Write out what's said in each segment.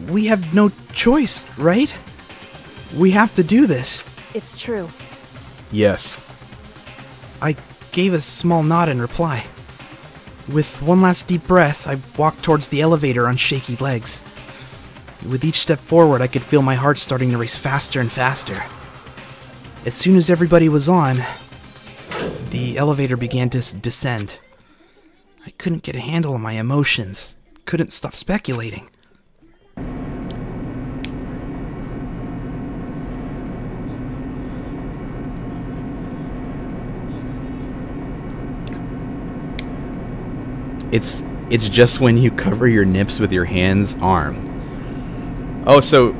We have no choice, right? We have to do this. It's true. Yes. I gave a small nod in reply. With one last deep breath, I walked towards the elevator on shaky legs. With each step forward, I could feel my heart starting to race faster and faster. As soon as everybody was on, the elevator began to descend. I couldn't get a handle on my emotions, couldn't stop speculating. It's just when you cover your nips with your hand's arm. Oh, so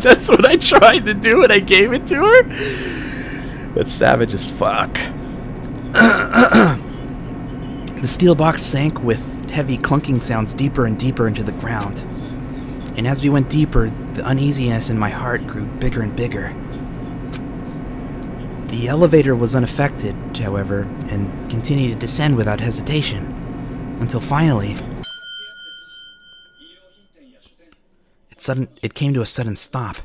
that's what I tried to do when I gave it to her? That's savage as fuck. The steel box sank with heavy clunking sounds deeper and deeper into the ground. And as we went deeper, the uneasiness in my heart grew bigger and bigger. The elevator was unaffected, however, and continued to descend without hesitation. Until finally, it came to a sudden stop.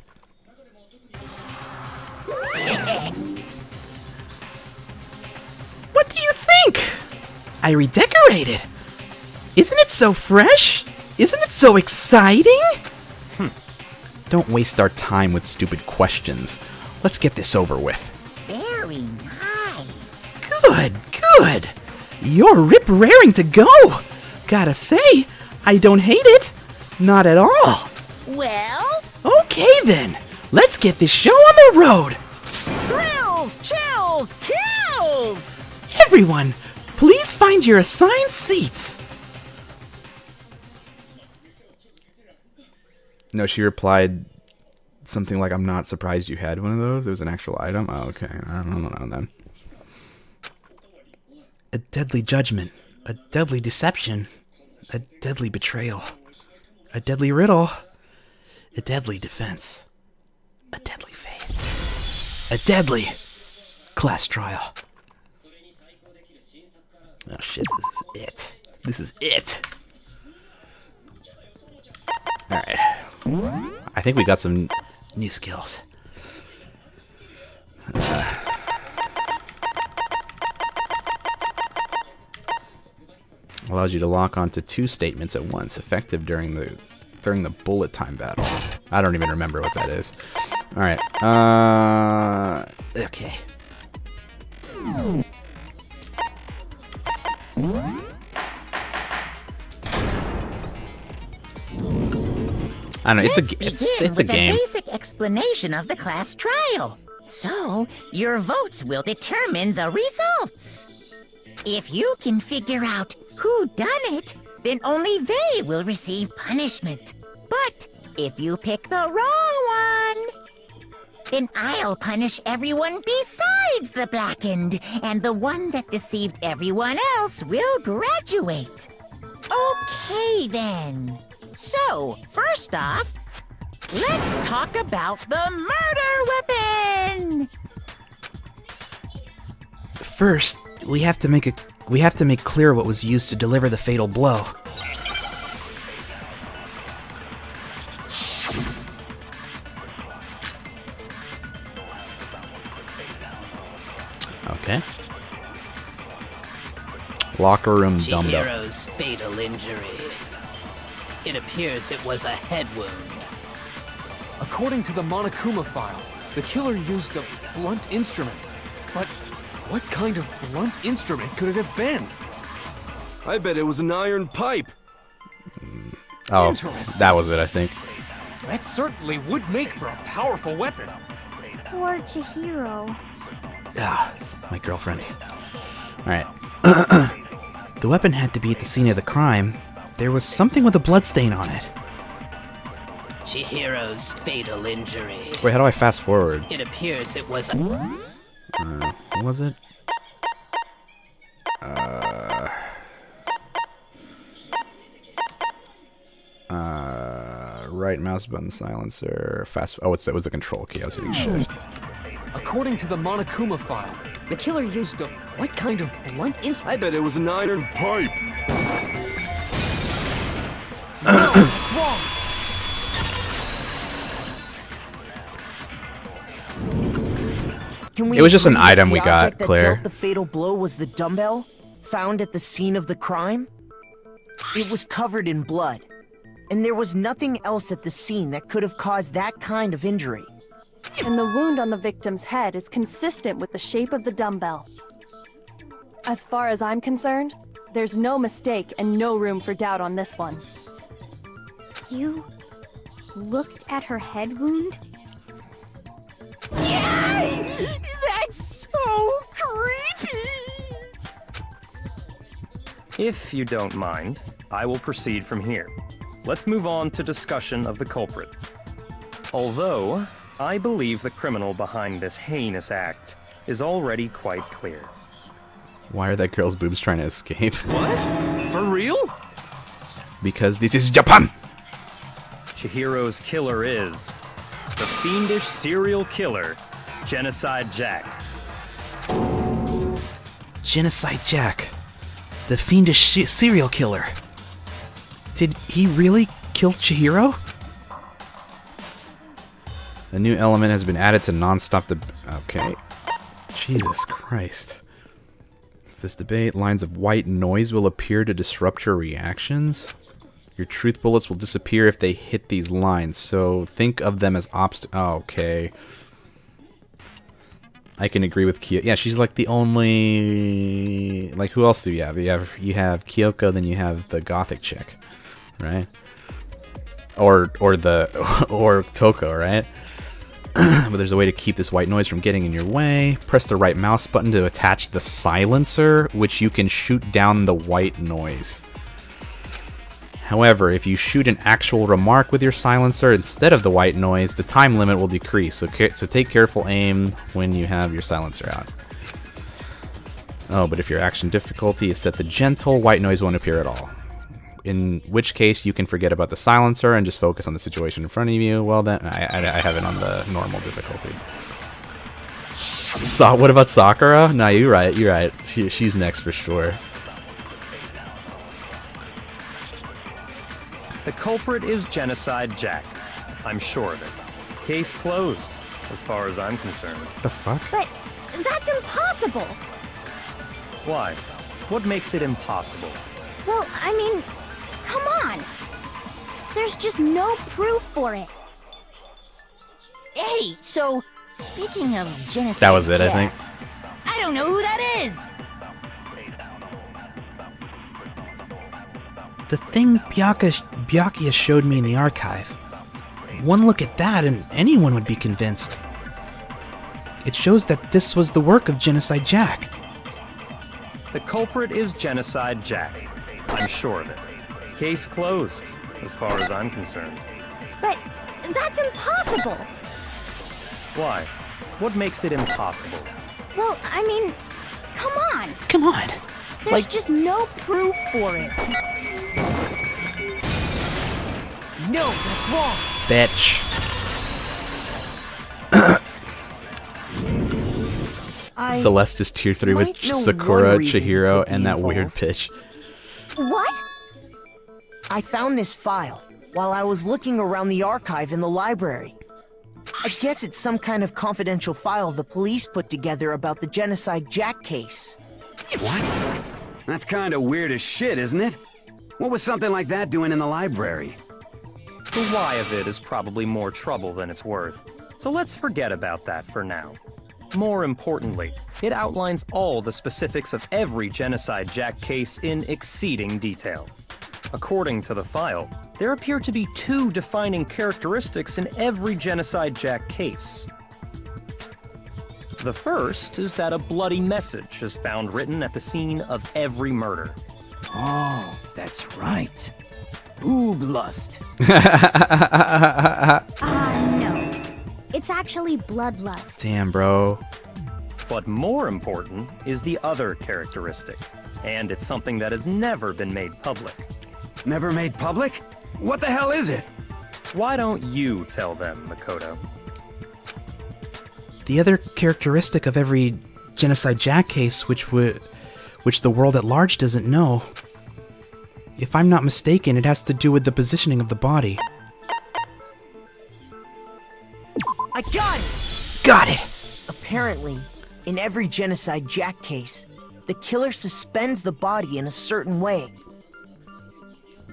What do you think? I redecorated. Isn't it so fresh? Isn't it so exciting? Don't waste our time with stupid questions. Let's get this over with. Very nice. Good, good. You're rip-raring to go. Gotta say, I don't hate it. Not at all. Well? Okay then. Let's get this show on the road. Thrills, chills, kills! Everyone, please find your assigned seats. No, she replied something like, I'm not surprised you had one of those. It was an actual item. Oh, okay. I don't know then. A deadly judgment, a deadly deception, a deadly betrayal, a deadly riddle, a deadly defense, a deadly faith, a deadly class trial. Oh shit, this is it. This is it. Alright. I think we got some new skills. Allows you to lock onto 2 statements at once, effective during the bullet time battle. I don't even remember what that is. All right. Okay. I don't know. It's a game. A basic explanation of the class trial. So your votes will determine the results. If you can figure out who done it, then only they will receive punishment. But if you pick the wrong one, then I'll punish everyone besides the blackened, and the one that deceived everyone else will graduate. Okay then. So, first off, let's talk about the murder weapon. First, we have to make clear what was used to deliver the fatal blow. Okay. Locker room dumbbell. Chihiro's fatal injury. It appears it was a head wound. According to the Monokuma file, the killer used a blunt instrument. But what kind of blunt instrument could it have been? I bet it was an iron pipe. Oh, that was it, I think. That certainly would make for a powerful weapon. Poor Chihiro. Ah, it's my girlfriend. Alright. The weapon had to be at the scene of the crime. There was something with a bloodstain on it. Chihiro's fatal injury. Wait, how do I fast forward? It appears it was a... What was it? Right mouse button silencer. Fast. Oh, it was the control key. I was hitting shift. According to the Monokuma file, the killer used a what kind of blunt instrument? I bet it was an iron pipe. No, that's wrong. Can we It was just an agree that item the we got, object that Claire. dealt the fatal blow was the dumbbell found at the scene of the crime? It was covered in blood, and there was nothing else at the scene that could have caused that kind of injury. And the wound on the victim's head is consistent with the shape of the dumbbell. As far as I'm concerned, there's no mistake and no room for doubt on this one. You looked at her head wound? Yay! That's so creepy! If you don't mind, I will proceed from here. Let's move on to discussion of the culprit. Although, I believe the criminal behind this heinous act is already quite clear. Why are that girl's boobs trying to escape? What? For real? Because this is Japan! Chihiro's killer is the fiendish serial killer, Genocide Jack. Genocide Jack. The fiendish serial killer. Did he really kill Chihiro? A new element has been added to non-stop the... Okay. Jesus Christ. This debate, lines of white noise will appear to disrupt your reactions. Your truth bullets will disappear if they hit these lines, so think of them as okay. I can agree with Kyoko. Yeah, she's like the only... Like, who else do you have? You have Kyoko, then you have the gothic chick, right? Or Toko, right? But there's a way to keep this white noise from getting in your way. Press the right mouse button to attach the silencer, which you can shoot down the white noise. However, if you shoot an actual remark with your silencer instead of the white noise, the time limit will decrease, so take careful aim when you have your silencer out. Oh, but if your action difficulty is set to gentle, white noise won't appear at all. In which case, you can forget about the silencer and just focus on the situation in front of you. Well then, I have it on the normal difficulty. What about Sakura? No, you're right. She's next for sure. The culprit is Genocide Jack. I'm sure of it. Case closed, as far as I'm concerned. The fuck? But that's impossible! Why? What makes it impossible? Well, I mean, come on! There's just no proof for it. Hey, so, speaking of genocide That was it, Jack, I think. I don't know who that is! The thing Byakuya showed me in the archive. One look at that and anyone would be convinced. It shows that this was the work of Genocide Jack. The culprit is Genocide Jack. I'm sure of it. Case closed, as far as I'm concerned. But that's impossible! Why? What makes it impossible? Well, I mean, come on! Come on! There's just no proof for it. No, that's wrong! Bitch. Celeste is tier 3 with might know Sakura, one reason he Chihiro, could be and that weird involved. pitch. What? I found this file while I was looking around the archive in the library. I guess it's some kind of confidential file the police put together about the Genocide Jack case. What? That's kind of weird as shit, isn't it? What was something like that doing in the library? The why of it is probably more trouble than it's worth, so let's forget about that for now. More importantly, it outlines all the specifics of every Genocide Jack case in exceeding detail. According to the file, there appear to be 2 defining characteristics in every Genocide Jack case. The first is that a bloody message is found written at the scene of every murder. Oh, that's right. Boob lust. No. It's actually bloodlust. Damn, bro. But more important is the other characteristic, and it's something that has never been made public. Never made public? What the hell is it? Why don't you tell them, Makoto? The other characteristic of every Genocide Jack case which the world at large doesn't know. If I'm not mistaken, it has to do with the positioning of the body. I got it! Got it! Apparently, in every Genocide Jack case, the killer suspends the body in a certain way.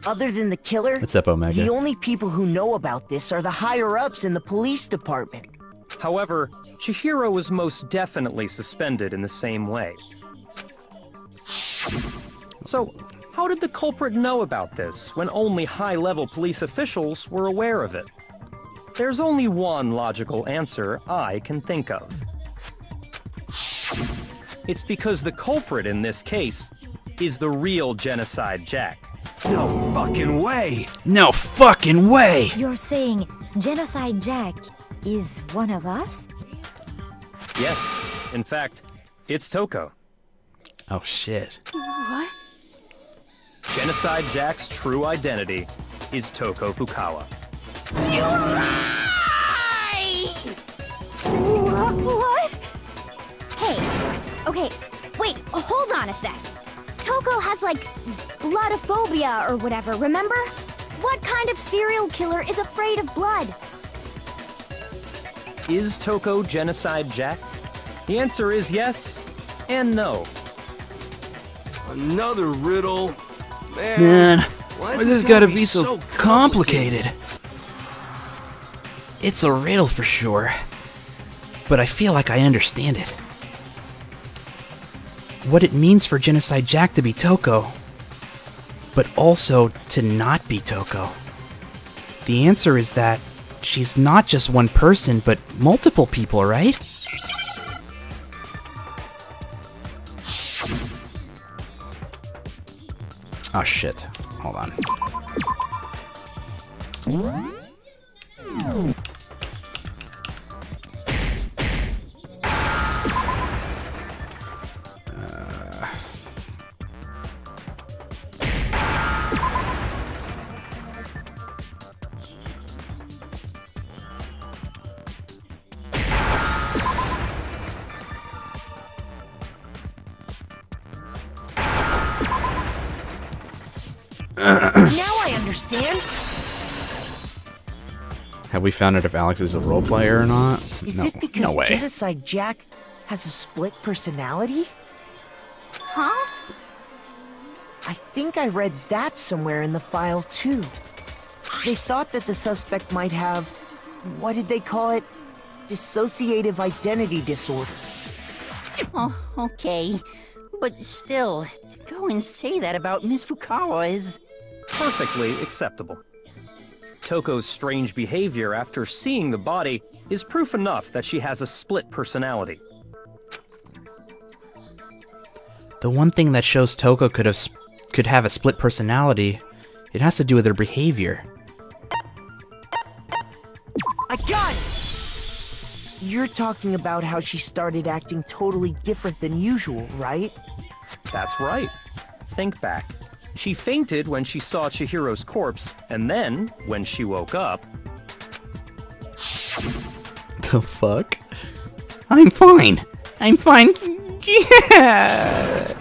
Other than the killer, What's up, Omega? the only people who know about this are the higher-ups in the police department. However, Chihiro was most definitely suspended in the same way. So, how did the culprit know about this when only high-level police officials were aware of it? There's only one logical answer I can think of. It's because the culprit in this case is the real Genocide Jack. No fucking way! No fucking way! You're saying Genocide Jack is one of us? Yes, in fact, it's Toko. Oh shit. What? Genocide Jack's true identity is Toko Fukawa. You lie! What? Hey, okay, wait, hold on a sec. Toko has, like, bloodophobia or whatever, remember? What kind of serial killer is afraid of blood? Is Toko Genocide Jack? The answer is yes and no. Another riddle. Man, why why does this gotta be so complicated? It's a riddle for sure, but I feel like I understand it. What it means for Genocide Jack to be Toko, but also to not be Toko. The answer is that she's not just one person, but multiple people, right? Oh shit, hold on. Now I understand. Have we found out if Alex is a role player or not? Is it because no way. Genocide Jack has a split personality? Huh? I think I read that somewhere in the file too. They thought that the suspect might have, what did they call it? Dissociative identity disorder. Oh, okay. But still, to go and say that about Miss Fukawa is... Perfectly acceptable. Toko's strange behavior after seeing the body is proof enough that she has a split personality. The one thing that shows Toko could have a split personality, it has to do with her behavior. I got it! You're talking about how she started acting totally different than usual, right? That's right. Think back. She fainted when she saw Chihiro's corpse, and then, when she woke up... The fuck? I'm fine. I'm fine. Yeah.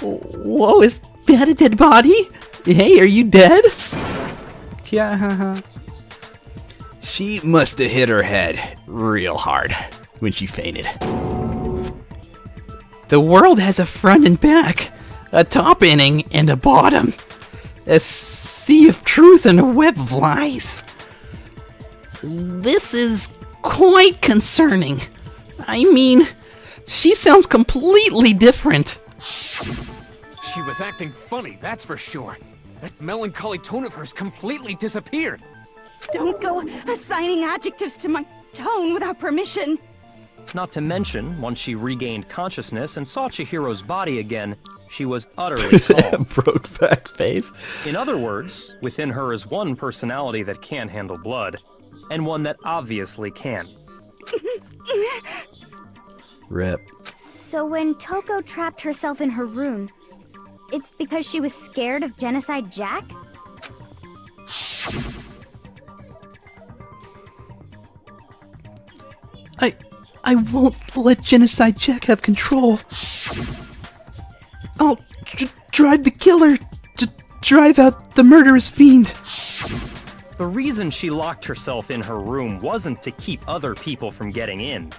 Whoa, is that a dead body? Hey, are you dead? Yeah. She must have hit her head real hard when she fainted. The world has a front and back, a top inning and a bottom, a sea of truth and a web of lies. This is quite concerning. I mean, she sounds completely different. She was acting funny, that's for sure. That melancholy tone of hers completely disappeared. Don't go assigning adjectives to my tone without permission. Not to mention, once she regained consciousness and saw Chihiro's body again, she was utterly calm. Broke back face. In other words, within her is one personality that can't handle blood, and one that obviously can. Rip. So when Toko trapped herself in her room, it's because she was scared of Genocide Jack? I won't let Genocide Jack have control. I'll drive the killer to drive out the murderous fiend. The reason she locked herself in her room wasn't to keep other people from getting in.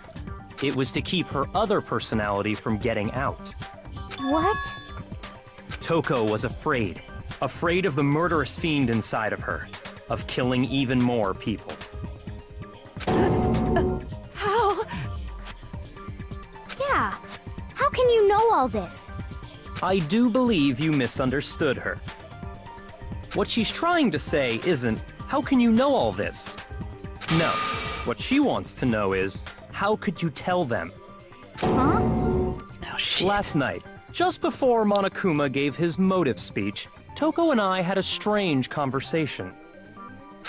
It was to keep her other personality from getting out. What? Toko was afraid. Afraid of the murderous fiend inside of her. Of killing even more people. How? Yeah. How can you know all this? I do believe you misunderstood her. What she's trying to say isn't, how can you know all this? No. What she wants to know is, how could you tell them? Huh? Oh, shit. Last night, just before Monokuma gave his motive speech, Toko and I had a strange conversation.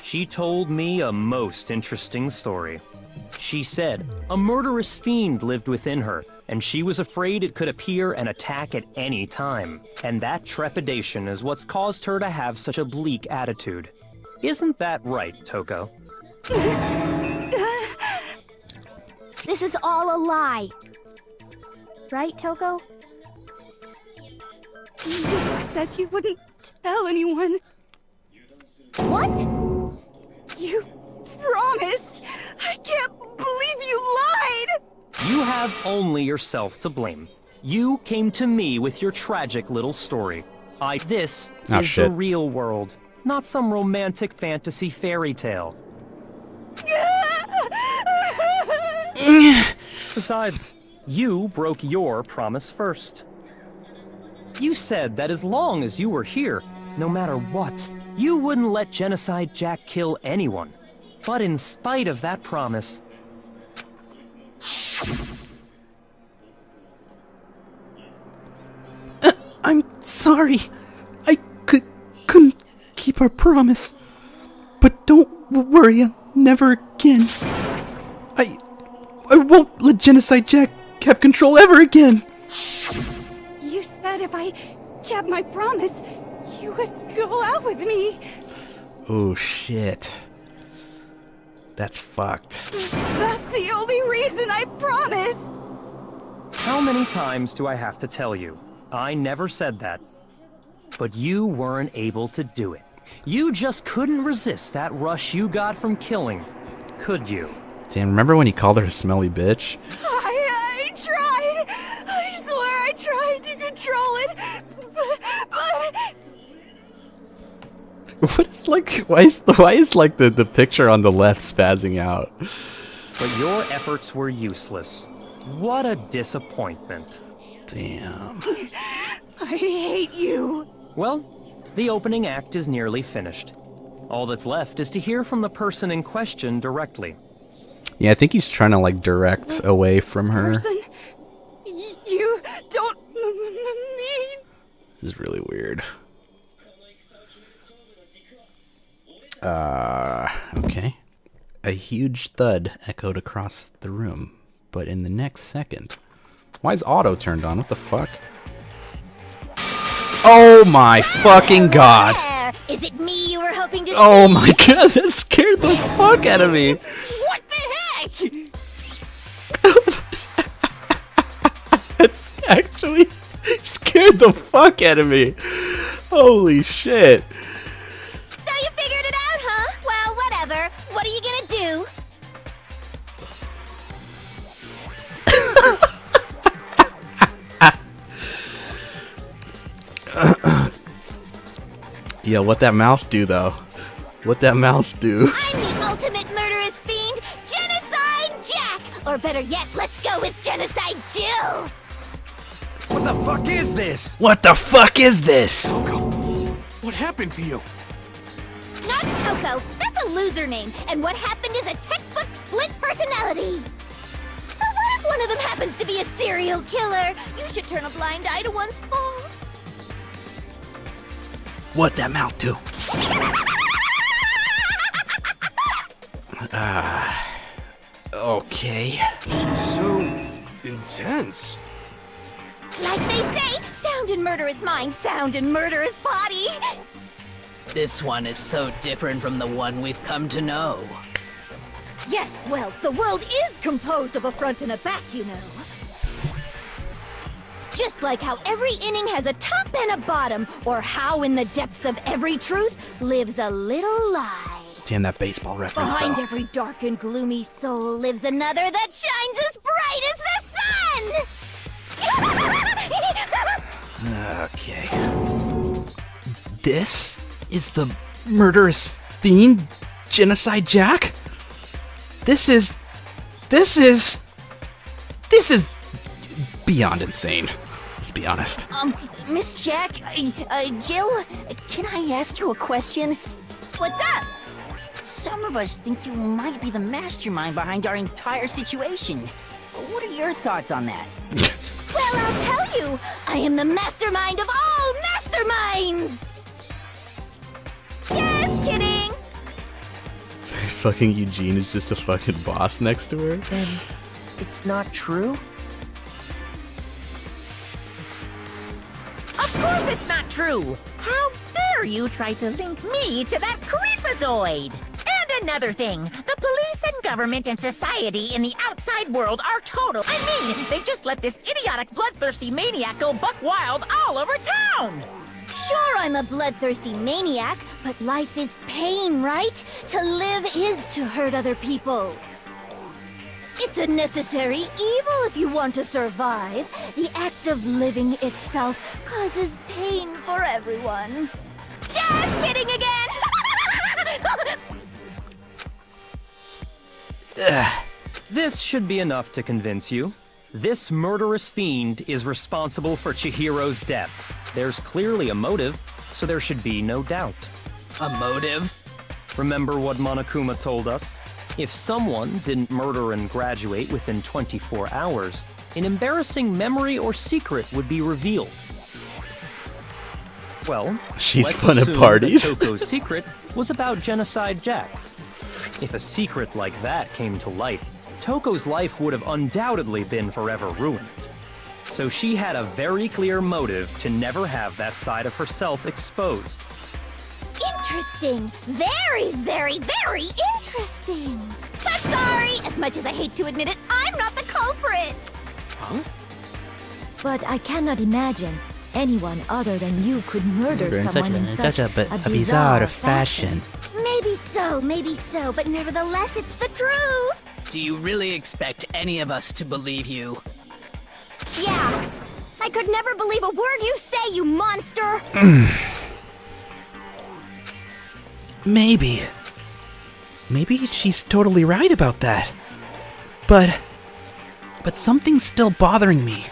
She told me a most interesting story. She said a murderous fiend lived within her, and she was afraid it could appear and attack at any time. And that trepidation is what's caused her to have such a bleak attitude. Isn't that right, Toko? This is all a lie. Right, Toko? You said you wouldn't tell anyone. What? You promised! I can't believe you lied! You have only yourself to blame. You came to me with your tragic little story. This is the real world, not some romantic fantasy fairy tale. Besides, you broke your promise first. You said that as long as you were here, no matter what, you wouldn't let Genocide Jack kill anyone. But in spite of that promise... I'm sorry. I couldn't keep our promise. But don't worry, never again. I won't let Genocide Jack have control ever again. You said if I kept my promise, you would go out with me. Oh shit. That's fucked. That's the only reason I promised. How many times do I have to tell you? I never said that. But you weren't able to do it. You just couldn't resist that rush you got from killing, could you? Damn, remember when he called her a smelly bitch? I tried. I swear I tried to control it, but... What is like? Why is like the picture on the left spazzing out? But your efforts were useless. What a disappointment. Damn. I hate you. Well, the opening act is nearly finished. All that's left is to hear from the person in question directly. Yeah, I think he's trying to like direct away from her. Person, you don't mean... This is really weird. Okay. A huge thud echoed across the room, but in the next second... Why is auto turned on? What the fuck? Oh my fucking god! Is it me you were hoping to see? Oh my god, that scared the fuck out of me! What the heck? That's actually scared the fuck out of me! Holy shit! So you figured it out, huh? Well, whatever. What are you gonna do? Yeah, what that mouth do though? What that mouth do? I'm the ultimate murderous fiend, Genocide Jack! Or better yet, let's go with Genocide Jill! What the fuck is this? What the fuck is this? Toko, what happened to you? Not Toko, that's a loser name, and what happened is a textbook split personality! So what if one of them happens to be a serial killer? You should turn a blind eye to one's faults. What that mouth do? Okay. So intense. Like they say, sound in murderous mind, sound in murderous body. This one is so different from the one we've come to know. Yes, well, the world is composed of a front and a back, you know. Just like how every inning has a top and a bottom, or how in the depths of every truth lives a little lie. Damn, that baseball reference, Behind though. every dark and gloomy soul lives another that shines as bright as the sun! Okay. This is the murderous fiend, Genocide Jack? This is beyond insane. Let's be honest. Miss Jack, Jill, can I ask you a question? What's up? Some of us think you might be the mastermind behind our entire situation. What are your thoughts on that? Well, I'll tell you, I am the mastermind of all masterminds! Just kidding! Fucking Eugene is just a fucking boss next to her. Then it's not true? Of course it's not true! How dare you try to link me to that creepazoid? And another thing, the police and government and society in the outside world are total. I mean, they just let this idiotic, bloodthirsty maniac go buck wild all over town! Sure, I'm a bloodthirsty maniac, but life is pain, right? To live is to hurt other people. It's a necessary evil if you want to survive. The act of living itself causes pain for everyone. Just kidding again! This should be enough to convince you. This murderous fiend is responsible for Chihiro's death. There's clearly a motive, so there should be no doubt. A motive? Remember what Monokuma told us? If someone didn't murder and graduate within 24 hours, an embarrassing memory or secret would be revealed. Well, She's let's fun at assume parties. that Toko's secret was about Genocide Jack. If a secret like that came to light, Toko's life would have undoubtedly been forever ruined. So she had a very clear motive to never have that side of herself exposed. Interesting. Very, very, very interesting. But sorry, as much as I hate to admit it, I'm not the culprit. Huh? But I cannot imagine anyone other than you could murder someone in such a bizarre fashion. Maybe so, but nevertheless, it's the truth. Do you really expect any of us to believe you? Yeah. I could never believe a word you say, you monster. Maybe she's totally right about that. But something's still bothering me.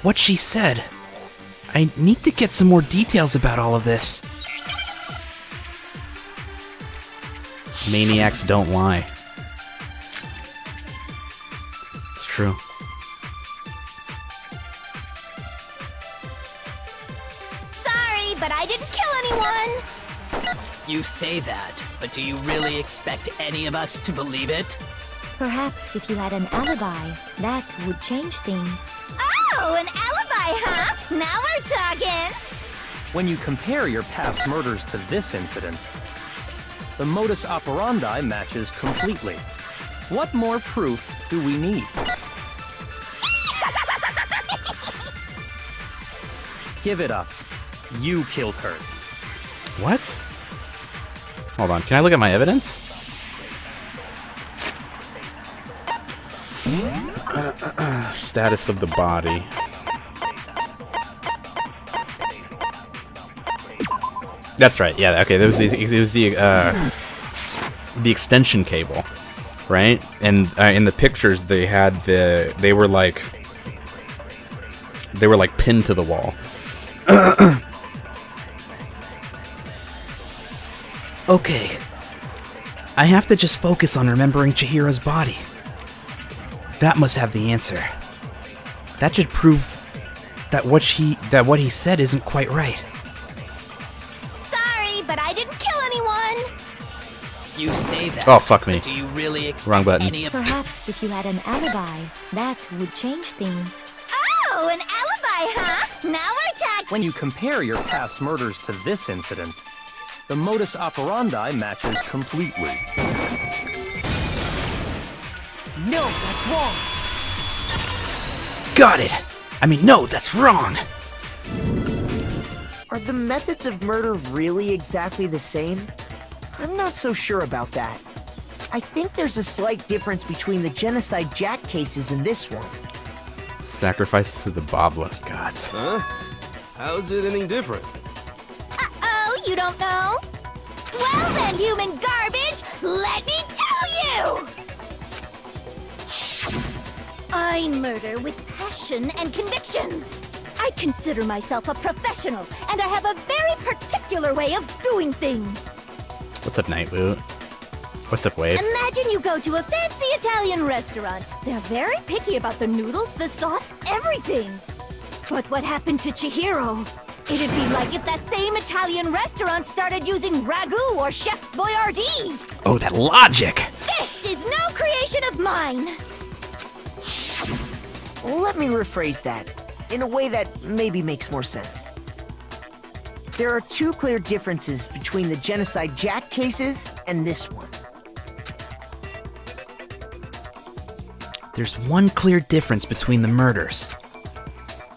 What she said. I need to get some more details about all of this. Maniacs don't lie. It's true. Sorry, but I didn't kill anyone. You say that, but do you really expect any of us to believe it? Perhaps if you had an alibi, that would change things. Oh, an alibi, huh? Now we're talking! When you compare your past murders to this incident, the modus operandi matches completely. What more proof do we need? Give it up. You killed her. What? Hold on, can I look at my evidence? Status of the body. That's right. Yeah. Okay. It was the extension cable, right? And in the pictures they had they were like pinned to the wall. Okay. I have to just focus on remembering Chihiro's body. That must have the answer. That should prove that what he said isn't quite right. Sorry, but I didn't kill anyone. You say that. Oh, fuck me. But do you really expect Wrong button. any of... Perhaps if you had an alibi, that would change things. Oh, an alibi, huh? Now we're talking. When you compare your past murders to this incident, the modus operandi matches completely. No, that's wrong. Got it! I mean, no, that's wrong! Are the methods of murder really exactly the same? I'm not so sure about that. I think there's a slight difference between the Genocide Jack cases and this one. Sacrifice to the Bobless gods. Huh? How's it any different? Uh-oh, you don't know? Well then, human garbage, let me tell you! I murder with passion and conviction. I consider myself a professional, and I have a very particular way of doing things. What's up, Nightboot? What's up, Wave? Imagine you go to a fancy Italian restaurant. They're very picky about the noodles, the sauce, everything. But what happened to Chihiro? It'd be like if that same Italian restaurant started using ragu or Chef Boyardee. Oh, that logic! This is no creation of mine. Let me rephrase that, in a way that maybe makes more sense. There are two clear differences between the Genocide Jack cases and this one. There's one clear difference between the murders.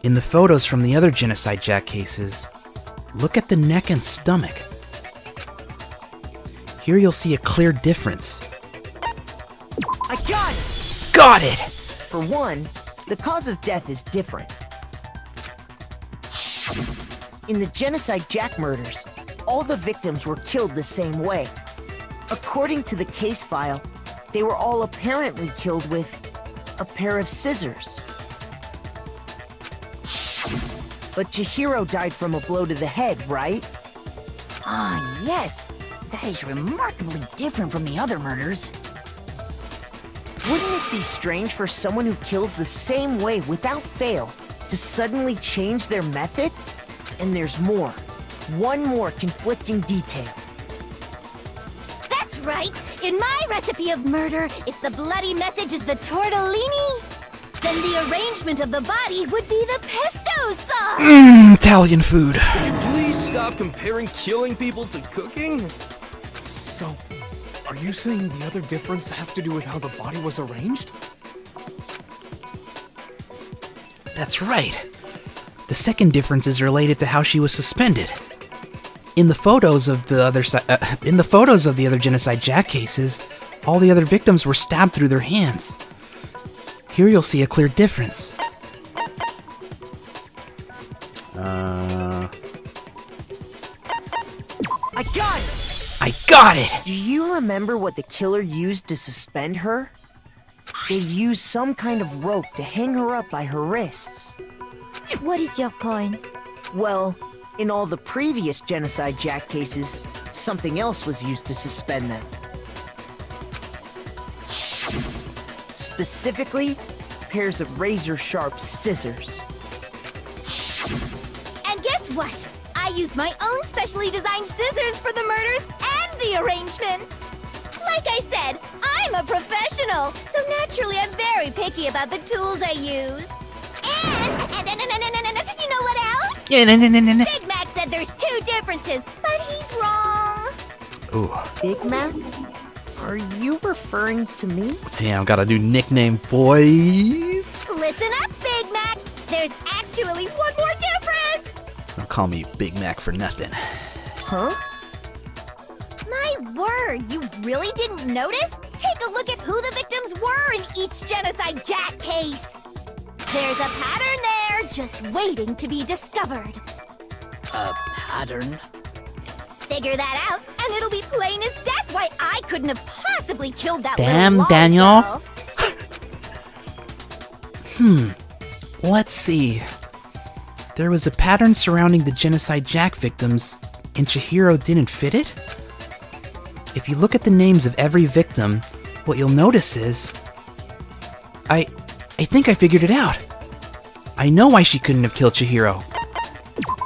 In the photos from the other Genocide Jack cases, look at the neck and stomach. Here you'll see a clear difference. I got it! Got it! For one, the cause of death is different. In the Genocide Jack murders, all the victims were killed the same way. According to the case file, they were all apparently killed with a pair of scissors. But Chihiro died from a blow to the head, right? Ah, yes. That is remarkably different from the other murders. Wouldn't it be strange for someone who kills the same way without fail to suddenly change their method? And there's more. One more conflicting detail. That's right! In my recipe of murder, if the bloody message is the tortellini, then the arrangement of the body would be the pesto sauce! Italian food. Could you please stop comparing killing people to cooking? So, are you saying the other difference has to do with how the body was arranged? That's right. The second difference is related to how she was suspended. In the photos of the other Genocide Jack cases, all the other victims were stabbed through their hands. Here you'll see a clear difference. I got it! I got it! Do you remember what the killer used to suspend her? They used some kind of rope to hang her up by her wrists. What is your point? Well, in all the previous Genocide Jack cases, something else was used to suspend them. Specifically, pairs of razor-sharp scissors. And guess what? I used my own specially designed scissors for the murders and the arrangement. Like I said, I'm a professional, so naturally I'm very picky about the tools I use. And you know what else? Big Mac said there's two differences, but he's wrong. Ooh. Big Mac? Are you referring to me? Damn, got a new nickname, boys. Listen up, Big Mac. There's actually one more difference. Don't call me Big Mac for nothing. Huh? My word, you really didn't notice? Take a look at who the victims were in each Genocide Jack case. There's a pattern there, just waiting to be discovered. A pattern? Figure that out, and it'll be plain as death why I couldn't have possibly killed that Damn, little Daniel. girl. Let's see. There was a pattern surrounding the Genocide Jack victims, and Chihiro didn't fit it? If you look at the names of every victim, what you'll notice is... I think I figured it out. I know why she couldn't have killed Chihiro.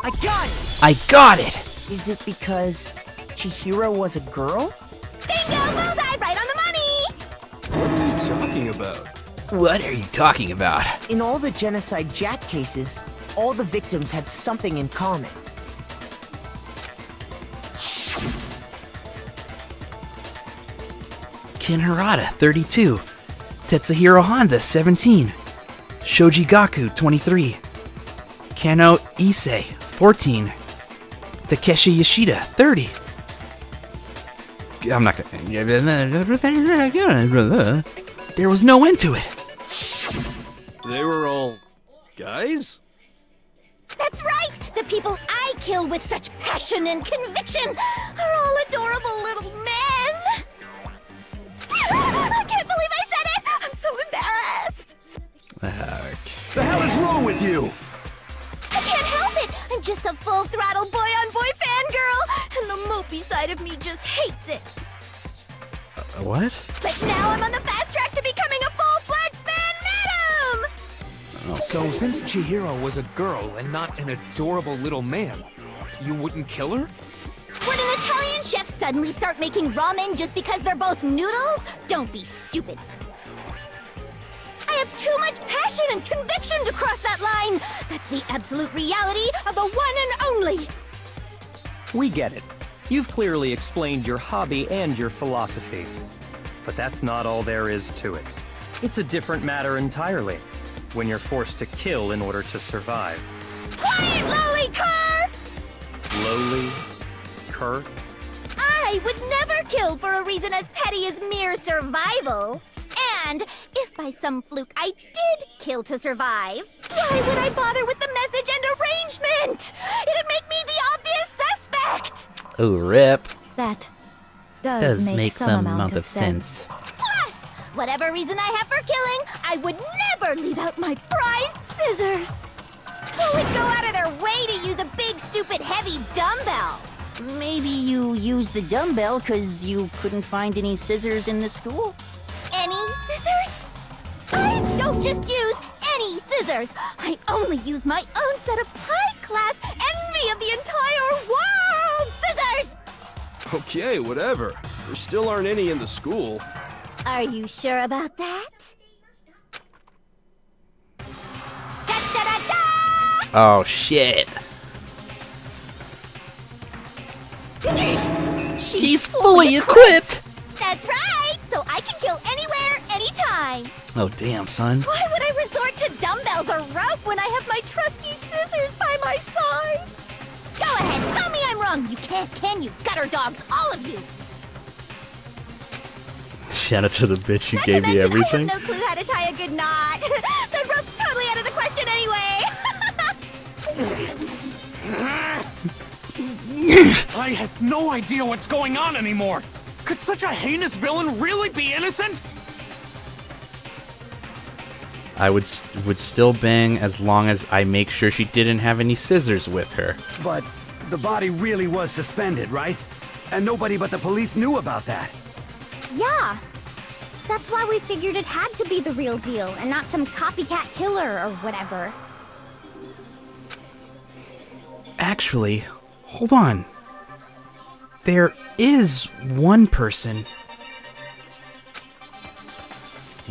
I got it! I got it! Is it because Chihiro was a girl? Bingo! Bullseye! Right on the money! What are you talking about? What are you talking about? In all the Genocide Jack cases, all the victims had something in common. Ken Harada, 32. Tetsuhiro Honda, 17. Shoji Gaku, 23. Kano Issei, 14. Takeshi Yoshida, 30. I'm not gonna... There was no end to it. They were all... guys? That's right! The people I kill with such passion and conviction are all adorable little men! I can't believe I said it! I'm so embarrassed! The hell is wrong with you? I can't help it! I'm just a full-throttle boy-on-boy fangirl, and the mopey side of me just hates it. What? But now I'm on the fast track to becoming a full-fledged fan madam! So since Chihiro was a girl and not an adorable little man, you wouldn't kill her? Would an Italian chef suddenly start making ramen just because they're both noodles? Don't be stupid. I have too much passion and conviction to cross that line. That's the absolute reality of the one and only. We get it. You've clearly explained your hobby and your philosophy. But that's not all there is to it. It's a different matter entirely, when you're forced to kill in order to survive. Quiet, lowly cur! Lowly? Cur? I would never kill for a reason as petty as mere survival. And if by some fluke I did kill to survive, why would I bother with the message and arrangement? It'd make me the obvious suspect! Oh, rip. That Does make some amount of sense. Plus, whatever reason I have for killing, I would never leave out my prized scissors. Who would go out of their way to use a big, stupid, heavy dumbbell? Maybe you used the dumbbell because you couldn't find any scissors in the school? Any scissors? I don't just use any scissors. I only use my own set of high-class envy of the entire world scissors! Okay, whatever. There still aren't any in the school. Are you sure about that? Da-da-da-da! Oh, shit. She's fully equipped! That's right! So I can kill anywhere, anytime! Oh, damn, son. Why would I resort to dumbbells or rope when I have my trusty scissors by my side? Go ahead, tell me I'm wrong! You can't, can you? Gutter dogs, all of you! Shout out to the bitch who Not gave to me mention, everything. I have no clue how to tie a good knot. So rope's totally out of the question anyway! I have no idea what's going on anymore! Could such a heinous villain really be innocent? I would still bang as long as I make sure she didn't have any scissors with her. But the body really was suspended, right? And nobody but the police knew about that. Yeah. That's why we figured it had to be the real deal and not some copycat killer or whatever. Actually, hold on. There is one person.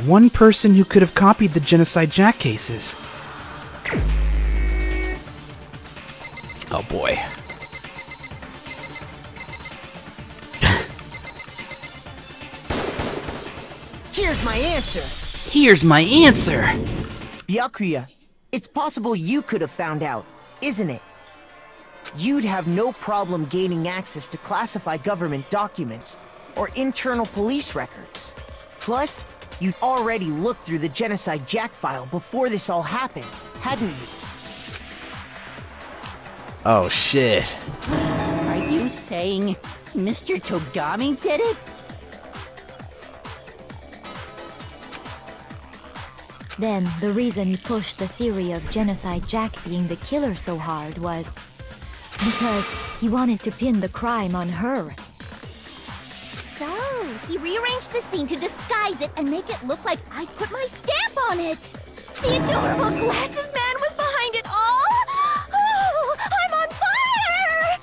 One person who could have copied the Genocide Jack cases. Oh boy. Here's my answer. Here's my answer. Byakuya, it's possible you could have found out, isn't it? You'd have no problem gaining access to classified government documents or internal police records. Plus, you'd already looked through the Genocide Jack file before this all happened, hadn't you? Oh shit. Are you saying Mr. Togami did it? Then, the reason he pushed the theory of Genocide Jack being the killer so hard was because he wanted to pin the crime on her. So, he rearranged the scene to disguise it and make it look like I put my stamp on it. The adorable glasses man was behind it all. Oh, I'm on fire!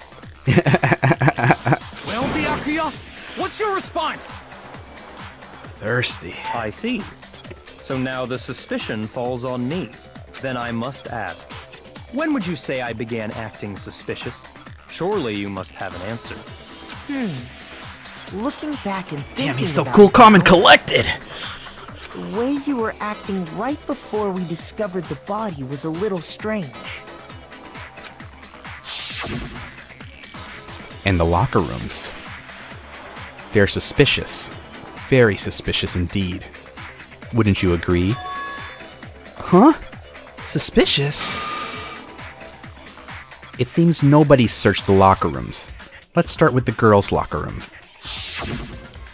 Well, Byakuya, what's your response? Thirsty. I see. So now the suspicion falls on me. Then I must ask, when would you say I began acting suspicious? Surely you must have an answer. Looking back and thinking Damn, he's so about cool, it, calm, and collected. The way you were acting right before we discovered the body was a little strange. And the locker rooms. They're suspicious. Very suspicious indeed. Wouldn't you agree? Huh? Suspicious? It seems nobody searched the locker rooms. Let's start with the girls' locker room.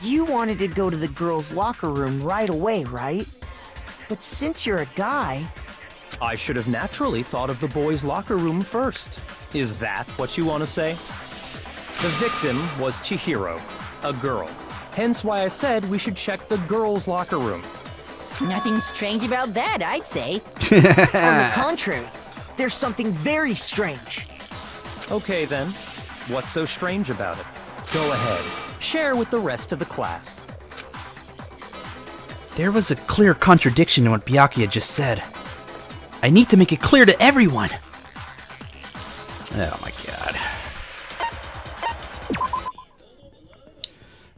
You wanted to go to the girls' locker room right away, right? But since you're a guy... I should have naturally thought of the boys' locker room first. Is that what you want to say? The victim was Chihiro, a girl. Hence why I said we should check the girls' locker room. Nothing strange about that, I'd say. On the contrary, there's something very strange. Okay then, what's so strange about it? Go ahead, share with the rest of the class. There was a clear contradiction in what Byakuya just said. I need to make it clear to everyone. Oh my god.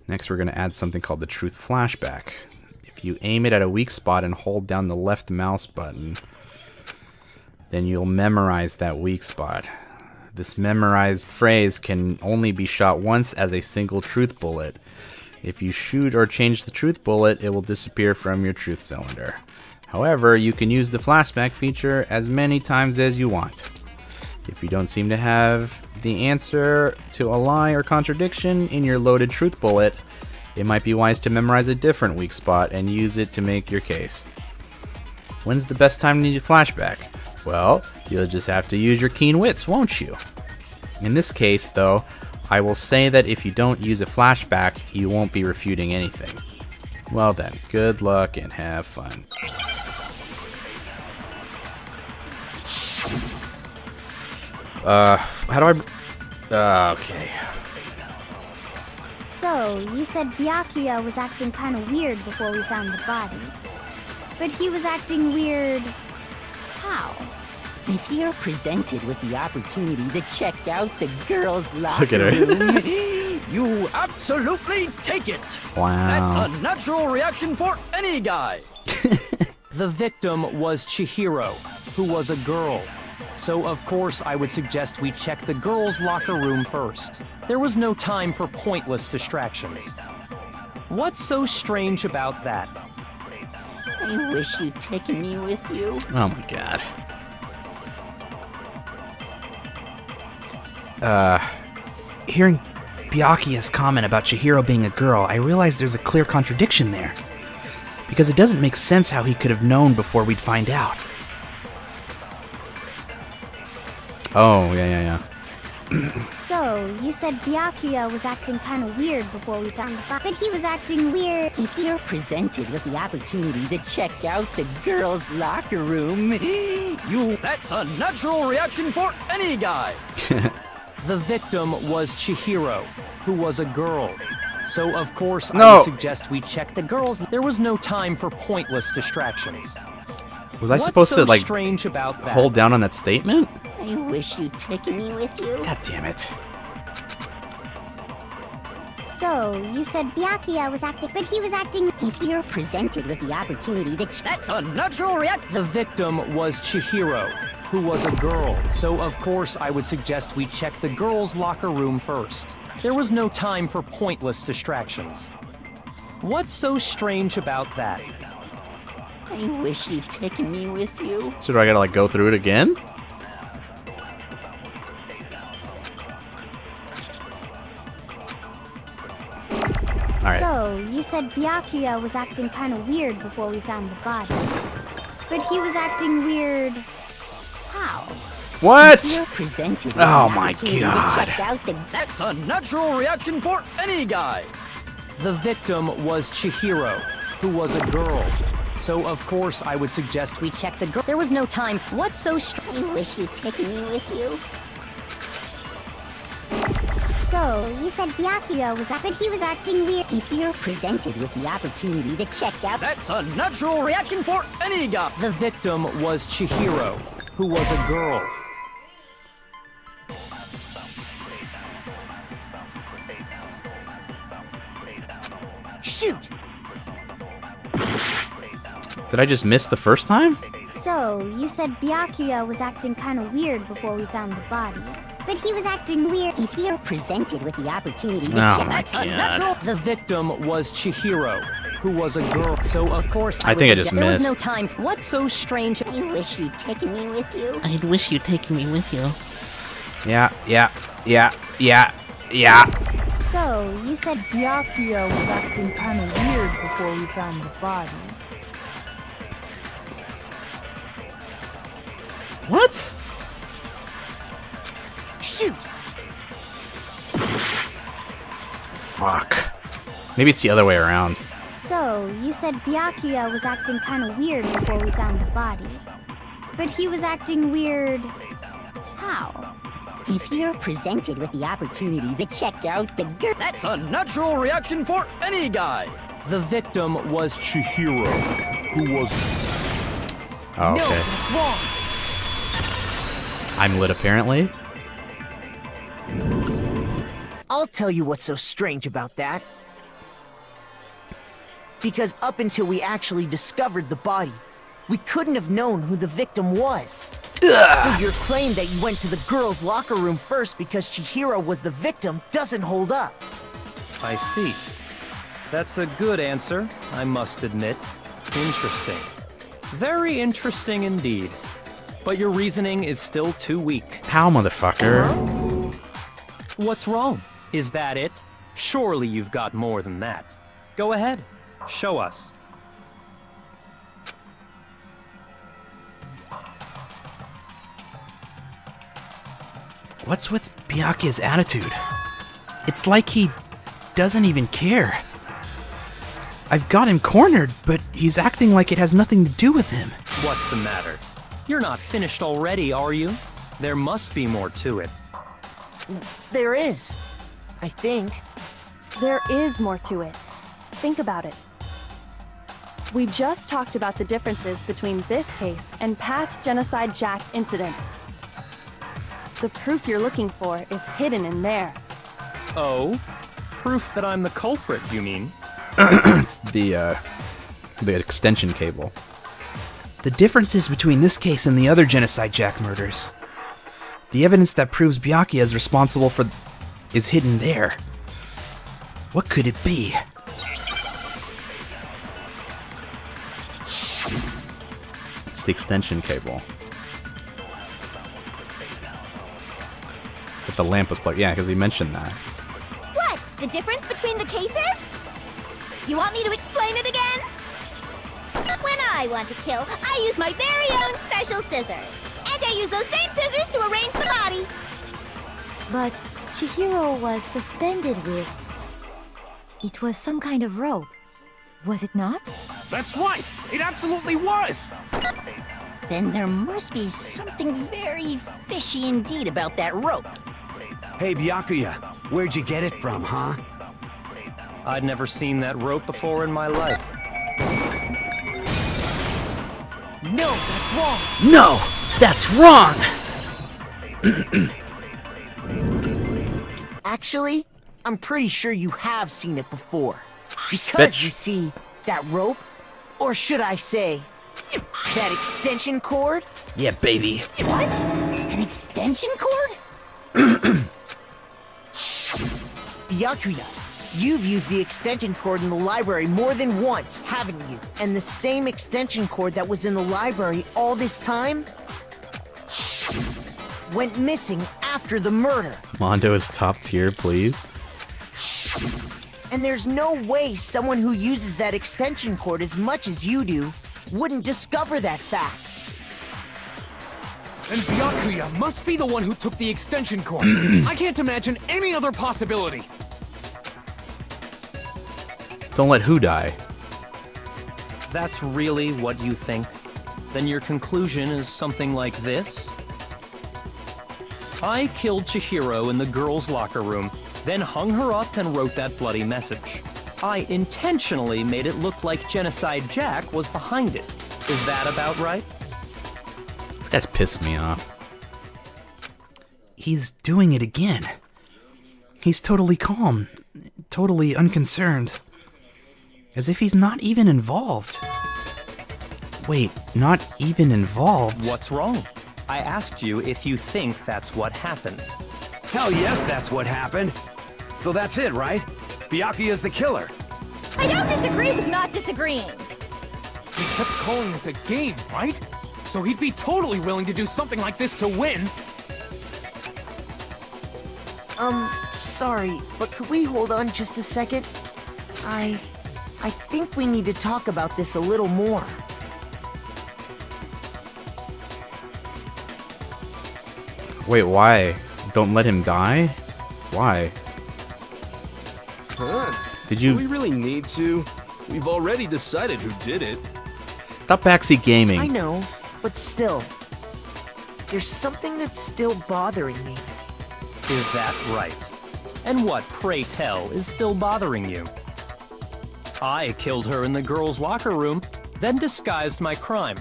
Next we're going to add something called the truth flashback. If you aim it at a weak spot and hold down the left mouse button, then you'll memorize that weak spot. This memorized phrase can only be shot once as a single truth bullet. If you shoot or change the truth bullet, it will disappear from your truth cylinder. However, you can use the flashback feature as many times as you want. If you don't seem to have the answer to a lie or contradiction in your loaded truth bullet, it might be wise to memorize a different weak spot and use it to make your case. When's the best time to need a flashback? Well, you'll just have to use your keen wits, won't you? In this case, though, I will say that if you don't use a flashback, you won't be refuting anything. Well then, good luck and have fun. How do I... okay. So, you said Byakuya was acting kind of weird before we found the body. But he was acting weird... how? If you're presented with the opportunity to check out the girls' locker Look at her. room, You absolutely take it! Wow. That's a natural reaction for any guy! The victim was Chihiro, who was a girl. So of course I would suggest we check the girls' locker room first. There was no time for pointless distractions. What's so strange about that? I wish you'd taken me with you. Oh my god. Hearing Byakuya's comment about Chihiro being a girl, I realized there's a clear contradiction there. Because it doesn't make sense how he could have known before we'd find out. Oh, yeah. So, you said Byakuya was acting kind of weird before we found the body. But he was acting weird... If you're presented with the opportunity to check out the girls' locker room, That's a natural reaction for any guy! The victim was Chihiro, who was a girl. So of course I No. would suggest we check the girls. There was no time for pointless distractions. Was I What's supposed so to, like, strange about that? hold down on that statement? I wish you'd taken me with you. God damn it. So, you said Byakuya was acting... But he was acting... If you're presented with the opportunity to That's a natural reaction! The victim was Chihiro, who was a girl. So of course I would suggest we check the girls' locker room first. There was no time for pointless distractions. What's so strange about that? I wish you'd taken me with you. So do I gotta, like, go through it again? Alright. So, you said Byakuya was acting kind of weird before we found the body. But he was acting weird... how? What? You're presented with Oh the my opportunity to god. check out the... That's a natural reaction for any guy! The victim was Chihiro, who was a girl. So of course I would suggest we check the girl. There was no time. What's so strange? I wish you'd taken me with you. So, you said Byakuya was but he was acting weird. If you're presented with the opportunity to check out... That's a natural reaction for any guy! The victim was Chihiro, who was a girl. Shoot! Did I just miss the first time? So, you said Byakuya was acting kind of weird before we found the body. But he was acting weird. If you're presented with the opportunity to Oh check, my that's God. unnatural. The victim was Chihiro, who was a girl. So of course I think I just There was no missed. time. What's so strange? I wish you'd taken me with you. I'd wish you'd taken me with you. Yeah. So, you said Byakuya was acting kind of weird before we found the body. What? Shoot! Fuck. Maybe it's the other way around. So, you said Byakuya was acting kind of weird before we found the body. But he was acting weird... how? If you're presented with the opportunity to check out the girl, That's a natural reaction for any guy. The victim was Chihiro, who was... Oh, No, okay. that's wrong. I'm lit apparently. I'll tell you what's so strange about that. Because up until we actually discovered the body, we couldn't have known who the victim was. So your claim that you went to the girls' locker room first because Chihiro was the victim doesn't hold up. I see. That's a good answer, I must admit. Interesting. Very interesting indeed. But your reasoning is still too weak. How, motherfucker? What's wrong? Is that it? Surely you've got more than that. Go ahead. Show us. What's with Byakuya's attitude? It's like he doesn't even care. I've got him cornered, but he's acting like it has nothing to do with him. What's the matter? You're not finished already, are you? There must be more to it. There is. I think. There is more to it. Think about it. We just talked about the differences between this case and past Genocide Jack incidents. The proof you're looking for is hidden in there. Oh? Proof that I'm the culprit, you mean? It's the extension cable. The differences between this case and the other Genocide Jack murders. The evidence that proves Byakuya is responsible for is hidden there. What could it be? It's the extension cable. But the lamp was plugged. Yeah, because he mentioned that. What? The difference between the cases? You want me to explain it again? When I want to kill, I use my very own special scissors. And I use those same scissors to arrange the body. But Chihiro was suspended with... It was some kind of rope. Was it not? That's right. It absolutely was. then there must be something very fishy indeed about that rope. Hey, Byakuya, where'd you get it from, huh? I'd never seen that rope before in my life. No, that's wrong! No! That's wrong! Actually, I'm pretty sure you have seen it before. Because, Bitch. you see, that rope, or should I say, that extension cord? Yeah, baby. What? An extension cord? Byakuya, you've used the extension cord in the library more than once, haven't you? And the same extension cord that was in the library all this time went missing after the murder. Mondo is top tier, please. And there's no way someone who uses that extension cord as much as you do wouldn't discover that fact. And Byakuya must be the one who took the extension cord. I can't imagine any other possibility. Don't let who die. That's really what you think? Then your conclusion is something like this? I killed Chihiro in the girls' locker room, then hung her up and wrote that bloody message. I intentionally made it look like Genocide Jack was behind it. Is that about right? This guy's pissing me off. He's doing it again. He's totally calm, totally unconcerned. As if he's not even involved. Wait, not even involved? What's wrong? I asked you if you think that's what happened. Hell yes, that's what happened. So that's it, right? Byakuya's the killer. I don't disagree with not disagreeing. He kept calling this a game, right? So he'd be totally willing to do something like this to win. Sorry, but could we hold on just a second? I think we need to talk about this a little more. Wait, why? Don't let him die? Why? Huh? Did you... Do we really need to? We've already decided who did it. Stop backseat gaming. I know, but still. There's something that's still bothering me. Is that right? And what, pray tell, is still bothering you? I killed her in the girls' locker room, then disguised my crime.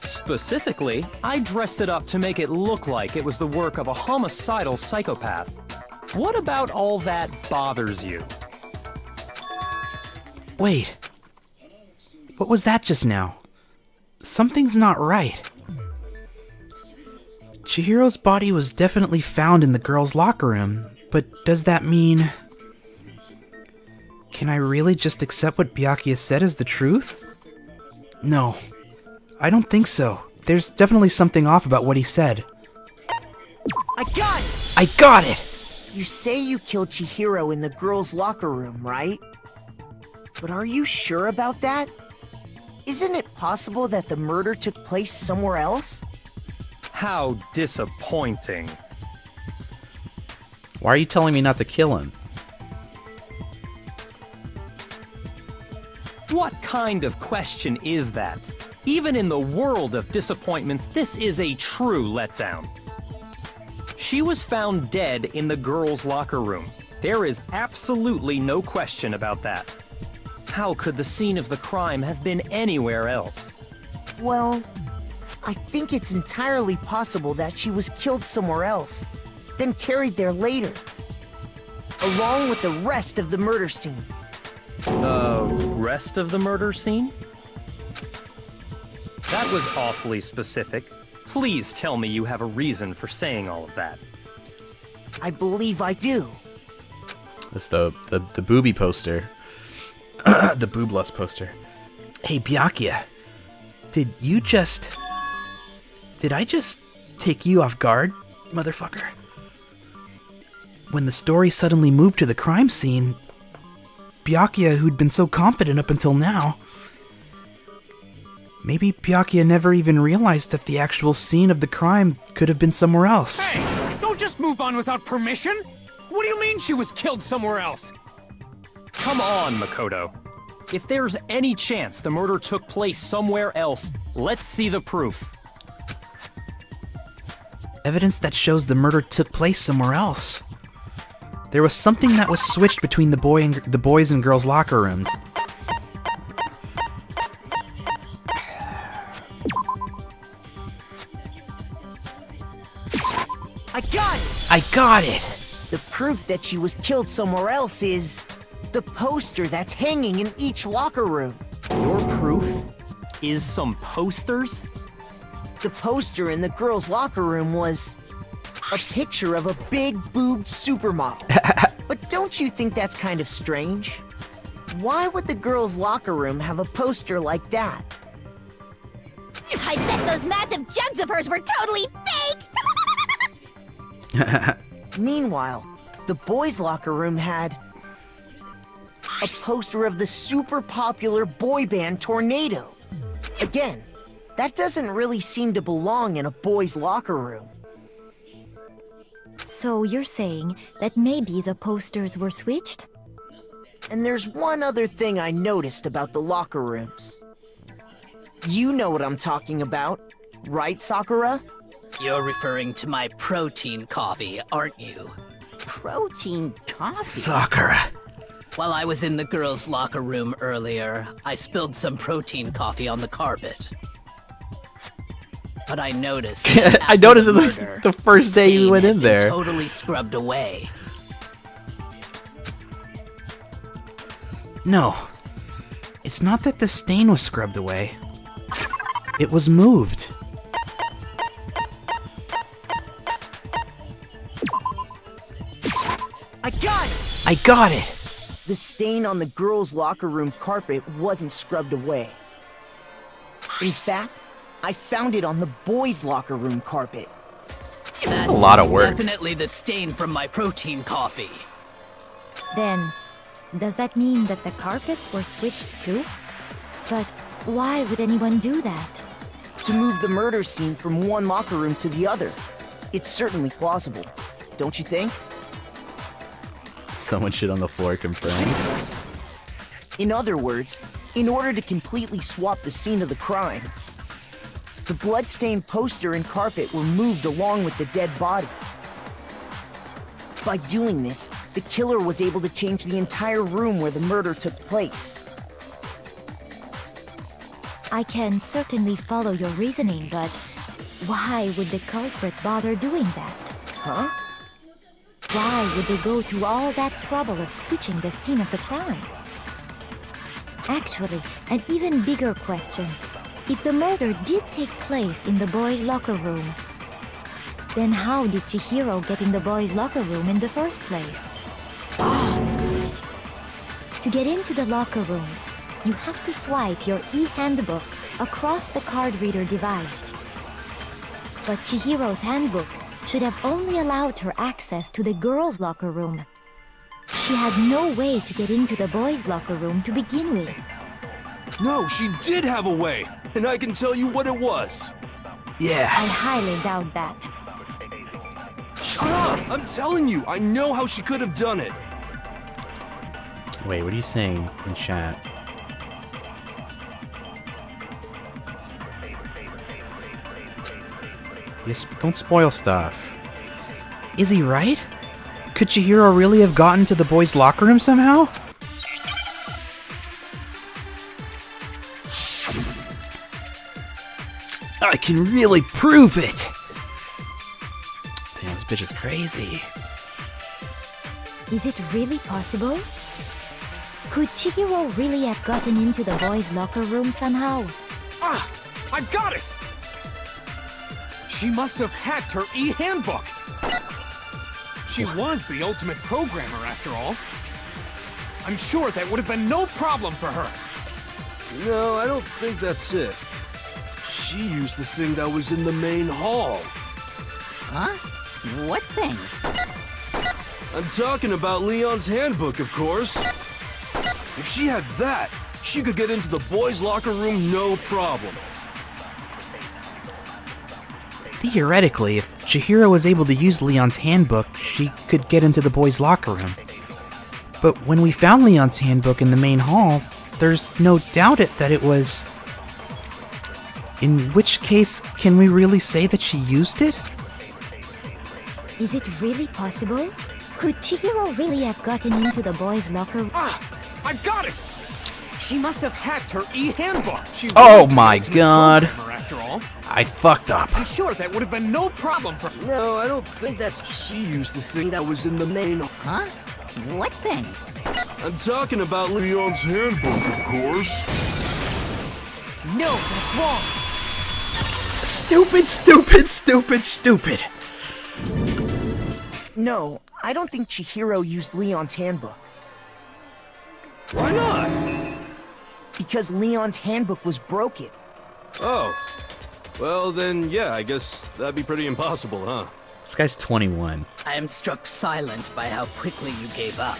Specifically, I dressed it up to make it look like it was the work of a homicidal psychopath. What about all that bothers you? Wait. What was that just now? Something's not right. Chihiro's body was definitely found in the girls' locker room, but does that mean... Can I really just accept what Byakuya said as the truth? No. I don't think so. There's definitely something off about what he said. I got it! I got it! You say you killed Chihiro in the girls' locker room, right? But are you sure about that? Isn't it possible that the murder took place somewhere else? How disappointing. Why are you telling me not to kill him? What kind of question is that? Even in the world of disappointments, this is a true letdown. She was found dead in the girls' locker room. There is absolutely no question about that. How could the scene of the crime have been anywhere else? Well, I think it's entirely possible that she was killed somewhere else, then carried there later, along with the rest of the murder scene. The rest of the murder scene? That was awfully specific. Please tell me you have a reason for saying all of that. I believe I do. It's the booby poster. The boobless poster. Hey, Byakuya. Did I just take you off guard, motherfucker? When the story suddenly moved to the crime scene, Byakuya, who'd been so confident up until now... Maybe Byakuya never even realized that the actual scene of the crime could have been somewhere else. Hey, don't just move on without permission! What do you mean she was killed somewhere else? Come on, Makoto. If there's any chance the murder took place somewhere else, let's see the proof. Evidence that shows the murder took place somewhere else. There was something that was switched between the boys and girls' locker rooms. I got it! I got it! The proof that she was killed somewhere else is... the poster that's hanging in each locker room. Your proof is some posters? The poster in the girls' locker room was... a picture of a big-boobed supermodel. But don't you think that's kind of strange? Why would the girls' locker room have a poster like that? I bet those massive jugs of hers were totally fake! Meanwhile, the boys' locker room had... a poster of the super popular boy band Tornado. Again, that doesn't really seem to belong in a boys' locker room. So you're saying that maybe the posters were switched? And there's one other thing I noticed about the locker rooms. You know what I'm talking about, right, Sakura? You're referring to my protein coffee, aren't you? Protein coffee? Sakura. While I was in the girls' locker room earlier, I spilled some protein coffee on the carpet. But I noticed. I noticed it the first day you went in there. Totally scrubbed away. No. It's not that the stain was scrubbed away. It was moved. I got it! I got it! The stain on the girls' locker room carpet wasn't scrubbed away. In fact, I found it on the boys' locker room carpet. That's a lot of work. Definitely the stain from my protein coffee. Then, does that mean that the carpets were switched too? But why would anyone do that? To move the murder scene from one locker room to the other. It's certainly plausible, don't you think? Someone shit on the floor confirmed. In other words, in order to completely swap the scene of the crime, the bloodstained poster and carpet were moved along with the dead body. By doing this, the killer was able to change the entire room where the murder took place. I can certainly follow your reasoning, but why would the culprit bother doing that? Huh? Why would they go through all that trouble of switching the scene of the crime? Actually, an even bigger question. If the murder did take place in the boys' locker room, then how did Chihiro get in the boys' locker room in the first place? To get into the locker rooms, you have to swipe your e-handbook across the card reader device. But Chihiro's handbook should have only allowed her access to the girls' locker room. She had no way to get into the boys' locker room to begin with. No, she did have a way, and I can tell you what it was. Yeah. I highly doubt that. Shut up! I'm telling you, I know how she could have done it. Wait, what are you saying in chat? Yes, don't spoil stuff. Is he right? Could Chihiro really have gotten to the boys' locker room somehow? I can really prove it! Damn, this bitch is crazy. Is it really possible? Could Chihiro really have gotten into the boys' locker room somehow? Ah! I've got it! She must have hacked her e-handbook! She was the ultimate programmer, after all. I'm sure that would have been no problem for her. No, I don't think that's it. She used the thing that was in the main hall. Huh? What thing? I'm talking about Leon's handbook, of course. If she had that, she could get into the boys' locker room no problem. Theoretically, if Chihiro was able to use Leon's handbook, she could get into the boys' locker room. But when we found Leon's handbook in the main hall, there's no doubt that it was... In which case, can we really say that she used it? Is it really possible? Could Chihiro really have gotten into the boys' locker room? Ah! I've got it! She must have hacked her e-handbook. Oh my god! After all. I fucked up. I'm sure that would have been no problem for her. No, I don't think that's... She used the thing that was in the main... Huh? What thing? I'm talking about Leon's handbook, of course. No, that's wrong. Stupid, stupid, stupid, stupid. No, I don't think Chihiro used Leon's handbook. Why not? Because Leon's handbook was broken. Oh. Well, then, yeah, I guess that'd be pretty impossible, huh? This guy's 21. I am struck silent by how quickly you gave up.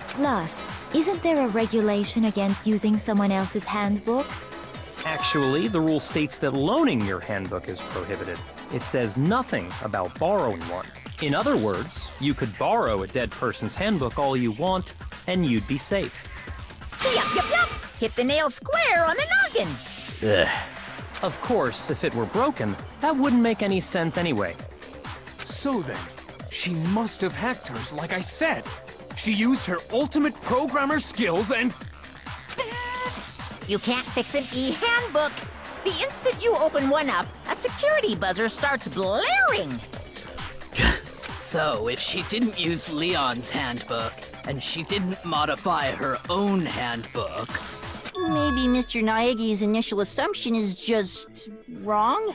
Plus, isn't there a regulation against using someone else's handbook? Actually, the rule states that loaning your handbook is prohibited. It says nothing about borrowing one. In other words, you could borrow a dead person's handbook all you want, and you'd be safe. Yup, yup, yup! Hit the nail square on the noggin! Ugh. Of course, if it were broken, that wouldn't make any sense anyway. So then, she must have hacked hers, like I said. She used her ultimate programmer skills and... Psst! You can't fix an e-handbook! The instant you open one up, a security buzzer starts blaring! So, if she didn't use Leon's handbook, and she didn't modify her own handbook, Maybe Mr. Naegi's initial assumption is just wrong?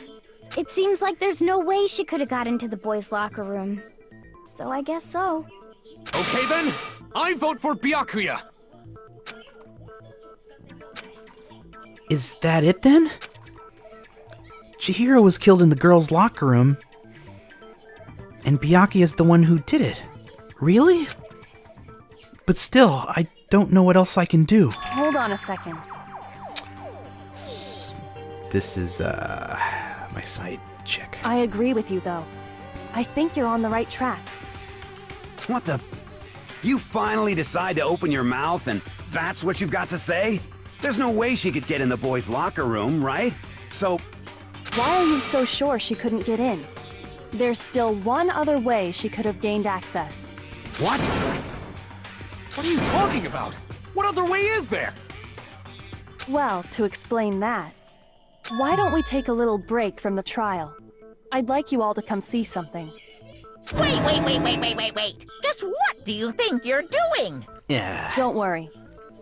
It seems like there's no way she could have got into the boys' locker room. So I guess so. Okay then, I vote for Byakuya. Is that it then? Chihiro was killed in the girls' locker room, and Byakuya is the one who did it. Really? But still, I don't know what else I can do. Hold on a second. This is, my side chick. I agree with you, though. I think you're on the right track. What the? You finally decide to open your mouth and that's what you've got to say? There's no way she could get in the boys' locker room, right? So... Why are you so sure she couldn't get in? There's still one other way she could have gained access. What? What are you talking about? What other way is there? Well, to explain that, why don't we take a little break from the trial? I'd like you all to come see something. Wait. Just what do you think you're doing? Yeah. Don't worry.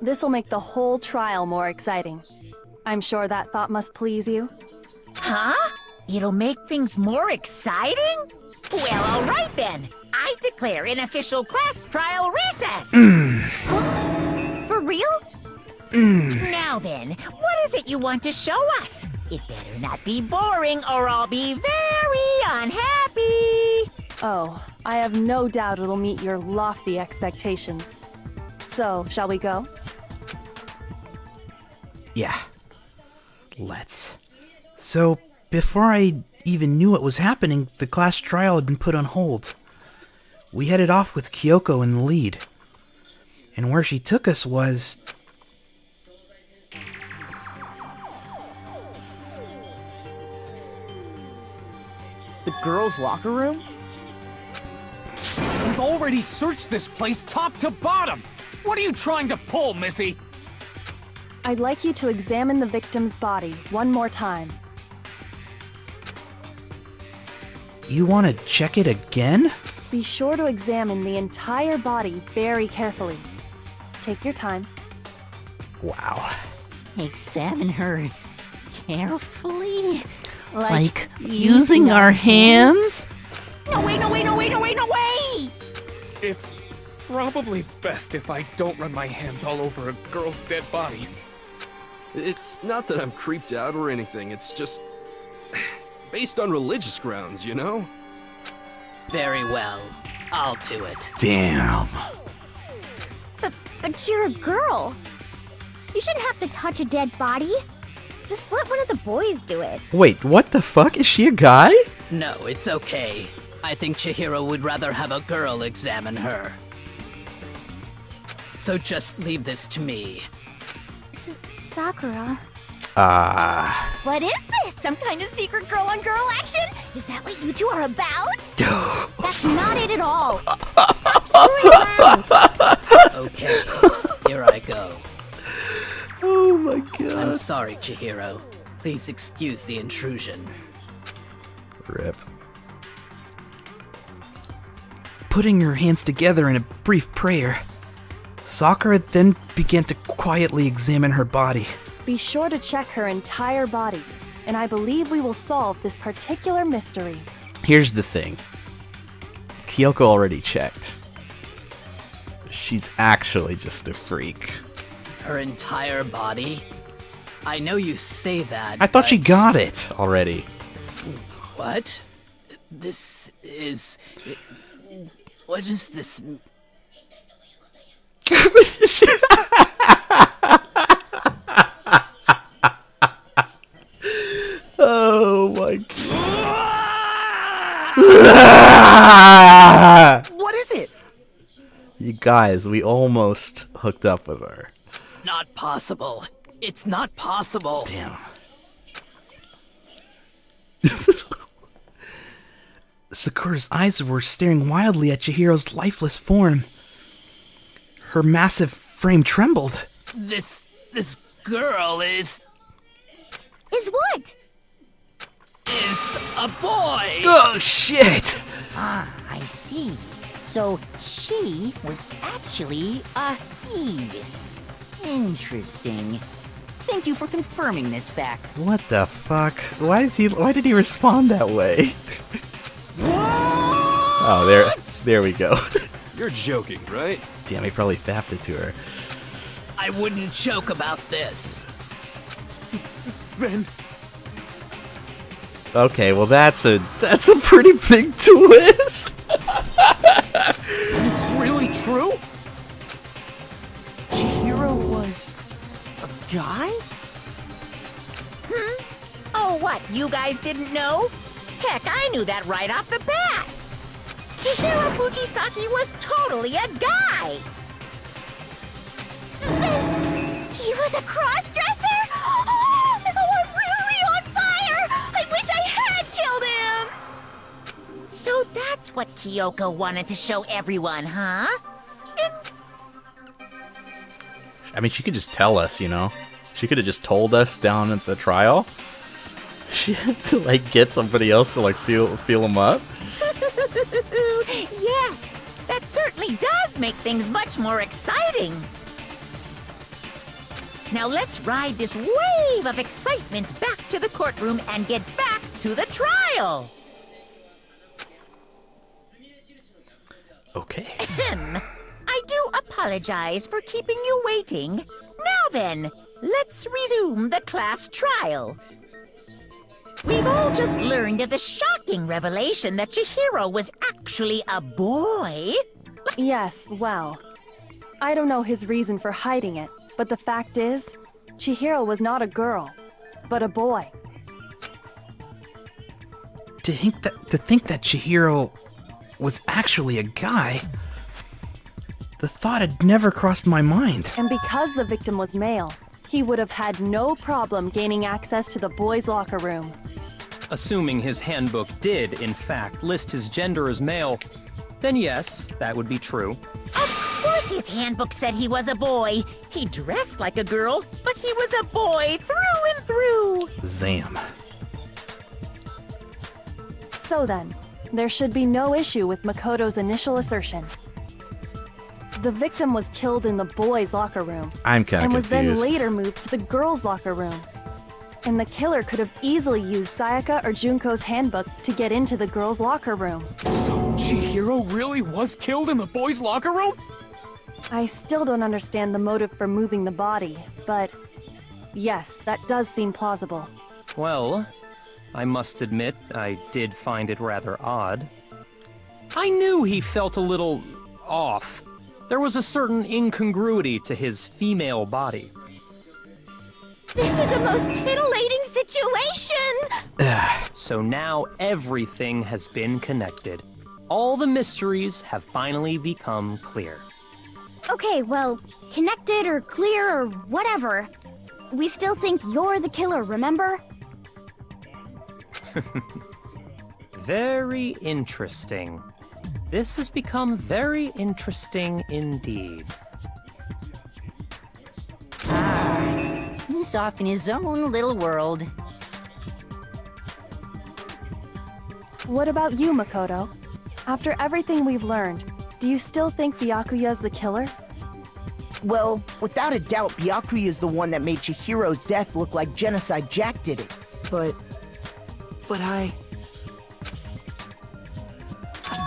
This'll make the whole trial more exciting. I'm sure that thought must please you. Huh? It'll make things more exciting? Well, all right then. I declare an official class trial recess. For real? Now then, what is it you want to show us? It better not be boring or I'll be very unhappy. Oh, I have no doubt it'll meet your lofty expectations. So, shall we go? Yeah. Let's. So, before I even knew what was happening, the class trial had been put on hold. We headed off with Kyoko in the lead. And where she took us was... The girls' locker room? We've already searched this place top to bottom. What are you trying to pull, Missy? I'd like you to examine the victim's body one more time. You want to check it again? Be sure to examine the entire body very carefully. Take your time. Wow. Examine her carefully? Like using our hands? No way! It's probably best if I don't run my hands all over a girl's dead body. It's not that I'm creeped out or anything, it's just... based on religious grounds, you know? Very well. I'll do it. Damn. But you're a girl. You shouldn't have to touch a dead body. Just let one of the boys do it. Wait, what the fuck? Is she a guy? No, it's okay. I think Chihiro would rather have a girl examine her. So just leave this to me. Sakura. What is this? Some kind of secret girl-on-girl action? Is that what you two are about? That's not it at all. Stop screwing around. Okay, here I go. Oh my god. I'm sorry, Chihiro. Please excuse the intrusion. Rip. Putting her hands together in a brief prayer, Sakura then began to quietly examine her body. Be sure to check her entire body, and I believe we will solve this particular mystery. Here's the thing. Kyoko already checked. She's actually just a freak. Her entire body? I know you say that, I thought but... she got it already. What? This is... What is this... Oh my god. What is it? You guys, we almost hooked up with her. Not possible. It's not possible. Damn. Sakura's eyes were staring wildly at Chihiro's lifeless form. Her massive frame trembled. This girl is what? Is a boy! Oh, shit! Ah, I see. So she was actually a he. Interesting. Thank you for confirming this fact. What the fuck? Why did he respond that way? Oh, there we go. You're joking, right? Damn, he probably fapped it to her. I wouldn't joke about this. Then Okay, well that's a pretty big twist. it's really true? Chihiro was a guy? Oh, what? You guys didn't know? Heck, I knew that right off the bat. Chihiro Fujisaki was totally a guy. He was a cross-dresser? Oh, no, I'm really on fire! I wish I had killed him! So that's what Kyoko wanted to show everyone, huh? I mean, she could just tell us, you know? She could have just told us down at the trial. She had to, like, get somebody else to, like, feel him up. Yes, that certainly does make things much more exciting. Now let's ride this wave of excitement back to the courtroom and get back to the trial. Okay. I do apologize for keeping you waiting. Now then, let's resume the class trial. We've all just learned of the shocking revelation that Chihiro was actually a boy. Yes, well, I don't know his reason for hiding it, but the fact is, Chihiro was not a girl, but a boy. To think that Chihiro was actually a guy, the thought had never crossed my mind. And because the victim was male, he would have had no problem gaining access to the boys' locker room. Assuming his handbook did, in fact, list his gender as male, then yes, that would be true. Of course his handbook said he was a boy. He dressed like a girl, but he was a boy through and through. Zam. So then, there should be no issue with Makoto's initial assertion. The victim was killed in the boys' locker room. I'm kind of and was confused. then later moved to the girls' locker room. And the killer could have easily used Sayaka or Junko's handbook to get into the girls' locker room. So Chihiro really was killed in the boys' locker room? I still don't understand the motive for moving the body, but yes, that does seem plausible. Well, I must admit, I did find it rather odd. I knew he felt a little off. There was a certain incongruity to his female body. This is the most titillating situation! So now everything has been connected. All the mysteries have finally become clear. Okay, well, connected or clear or whatever. We still think you're the killer, remember? Very interesting. This has become very interesting indeed. He's off in his own little world. What about you, Makoto? After everything we've learned, do you still think Byakuya's the killer? Well, without a doubt, Byakuya is the one that made Chihiro's death look like Genocide Jack did it. But I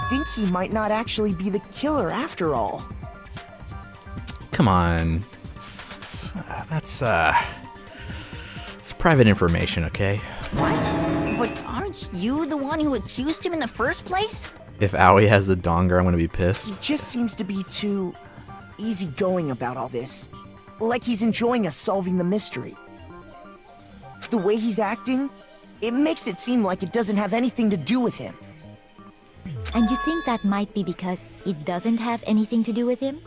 think he might not actually be the killer after all. Come on. That's private information, okay? What? But aren't you the one who accused him in the first place? If Aoi has the donger, I'm gonna be pissed. He just seems to be too easygoing about all this. Like he's enjoying us solving the mystery. The way he's acting, it makes it seem like it doesn't have anything to do with him. And you think that might be because it doesn't have anything to do with him?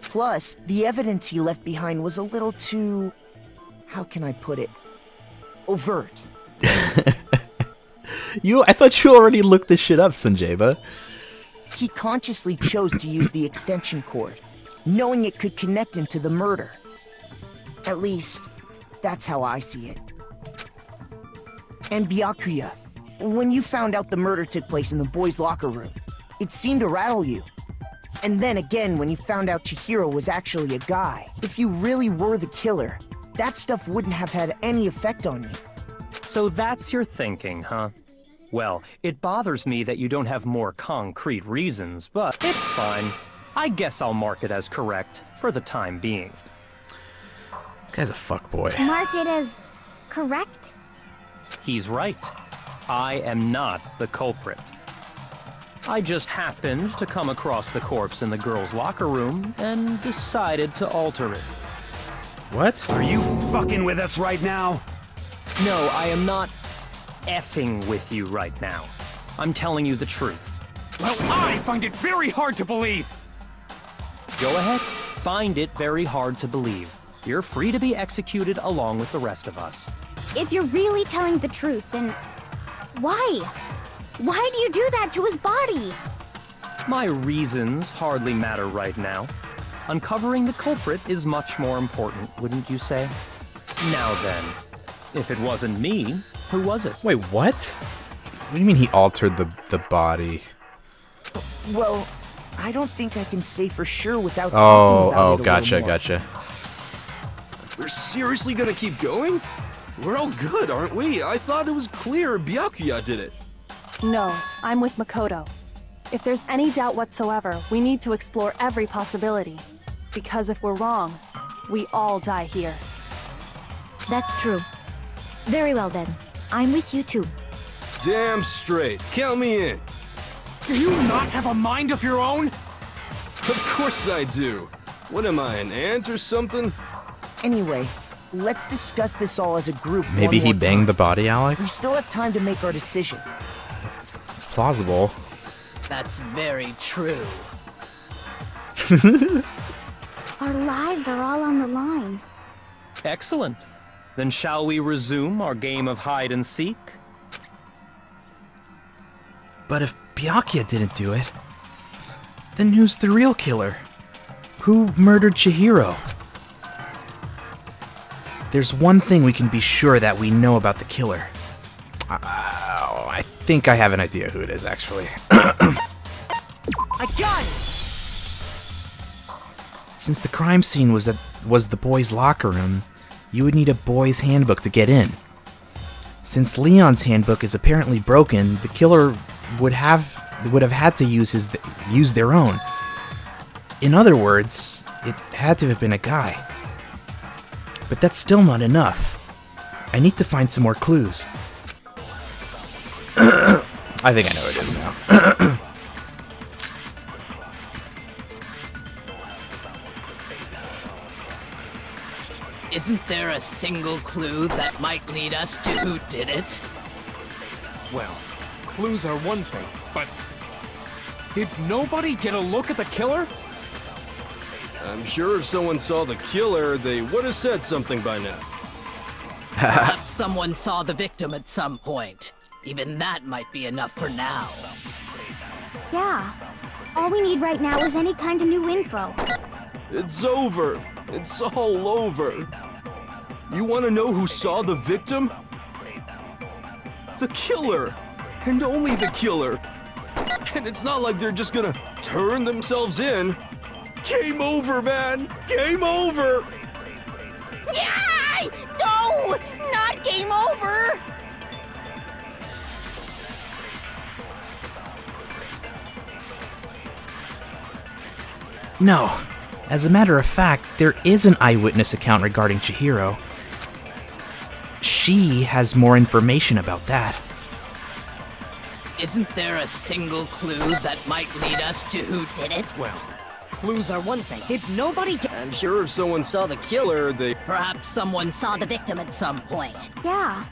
Plus, the evidence he left behind was a little too... how can I put it? Overt. I thought you already looked this shit up, Sanjayba. He consciously chose to use the extension cord, knowing it could connect him to the murder. At least, that's how I see it. And Byakuya, when you found out the murder took place in the boys' locker room, it seemed to rattle you. And then again when you found out Chihiro was actually a guy. If you really were the killer, that stuff wouldn't have had any effect on you. So that's your thinking, huh? Well, it bothers me that you don't have more concrete reasons, but it's fine. I guess I'll mark it as correct for the time being. This guy's a fuckboy. Mark it as correct? He's right. I am not the culprit. I just happened to come across the corpse in the girls' locker room and decided to alter it. What? Are you fucking with us right now? No, I am not effing with you right now. I'm telling you the truth. Well, I find it very hard to believe. Go ahead. Find it very hard to believe. You're free to be executed along with the rest of us. If you're really telling the truth, then why? Why do you do that to his body? My reasons hardly matter right now. Uncovering the culprit is much more important, wouldn't you say? Now then, if it wasn't me, who was it? Wait, what? What do you mean he altered the body? Well, I don't think I can say for sure without talking about it a little more. Gotcha. We're seriously gonna keep going? We're all good, aren't we? I thought it was clear Byakuya did it. No, I'm with Makoto. If there's any doubt whatsoever, we need to explore every possibility. Because if we're wrong, we all die here. That's true. Very well then. I'm with you too. Damn straight. Count me in. Do you not have a mind of your own? Of course I do. What am I, an ant or something? Anyway, let's discuss this all as a group. Maybe he banged the body, Alex? We still have time to make our decision. It's plausible. That's very true. Our lives are all on the line. Excellent. Then shall we resume our game of hide and seek? But if Byakuya didn't do it, then who's the real killer? Who murdered Chihiro? There's one thing we can be sure that we know about the killer. I think I have an idea who it is, actually. I got it! Since the crime scene was the boys' locker room, you would need a boy's handbook to get in. Since Leon's handbook is apparently broken, the killer would have had to use their own. In other words, it had to have been a guy. But that's still not enough. I need to find some more clues. I think I know what it is now. Isn't there a single clue that might lead us to who did it? Well, clues are one thing, but did nobody get a look at the killer? I'm sure if someone saw the killer, they would have said something by now. Perhaps someone saw the victim at some point. Even that might be enough for now. Yeah. All we need right now is any kind of new info. It's over. It's all over. You want to know who saw the victim? The killer. And only the killer. And it's not like they're just gonna turn themselves in. Game over, man! Game over! Yeah! No! Not game over! No. As a matter of fact, there is an eyewitness account regarding Chihiro. She has more information about that. Isn't there a single clue that might lead us to who did it? Well, clues are one thing. Did nobody get... I'm sure if someone saw the killer, they... Perhaps someone saw the victim at some point. Yeah.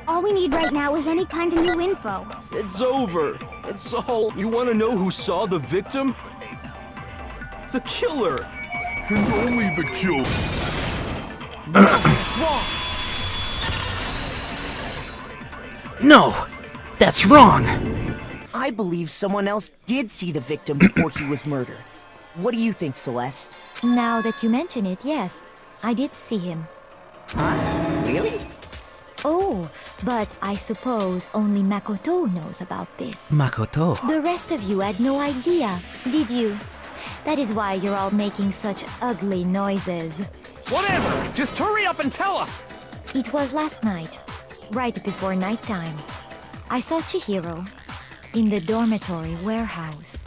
All we need right now is any kind of new info. It's over. It's all... You want to know who saw the victim? The killer. And only the killer. What's wrong? No! That's wrong! I believe someone else did see the victim before he was murdered. What do you think, Celeste? Now that you mention it, yes, I did see him. Huh? Really? Oh, but I suppose only Makoto knows about this. Makoto? The rest of you had no idea, did you? That is why you're all making such ugly noises. Whatever! Just hurry up and tell us! It was last night, right before nighttime. I saw Chihiro in the dormitory warehouse.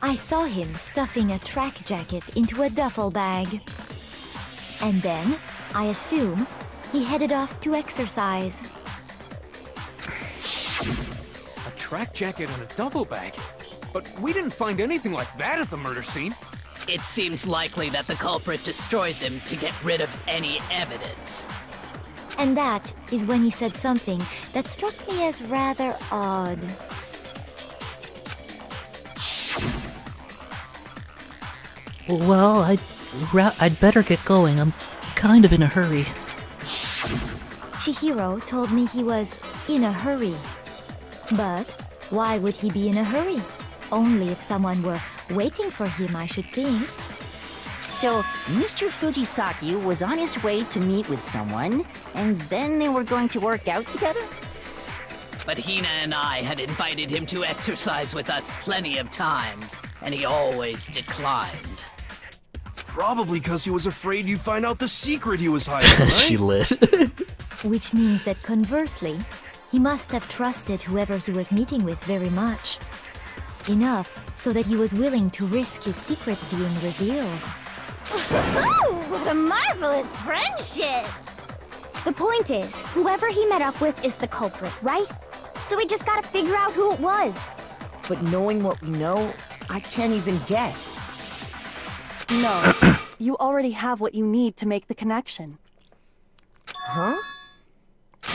I saw him stuffing a track jacket into a duffel bag. And then, I assume, he headed off to exercise. A track jacket and a duffel bag? But we didn't find anything like that at the murder scene. It seems likely that the culprit destroyed them to get rid of any evidence. And that is when he said something that struck me as rather odd. Well, I'd better get going. I'm kind of in a hurry. Chihiro told me he was in a hurry. But why would he be in a hurry? Only if someone were waiting for him, I should think. So, Mr. Fujisaki was on his way to meet with someone, and then they were going to work out together? But Hina and I had invited him to exercise with us plenty of times, and he always declined. Probably because he was afraid you'd find out the secret he was hiding, right? She lit. Which means that conversely, he must have trusted whoever he was meeting with very much. Enough so that he was willing to risk his secret being revealed. What a marvelous friendship! The point is, whoever he met up with is the culprit, right? So we just gotta figure out who it was. But knowing what we know, I can't even guess. No, you already have what you need to make the connection. Huh?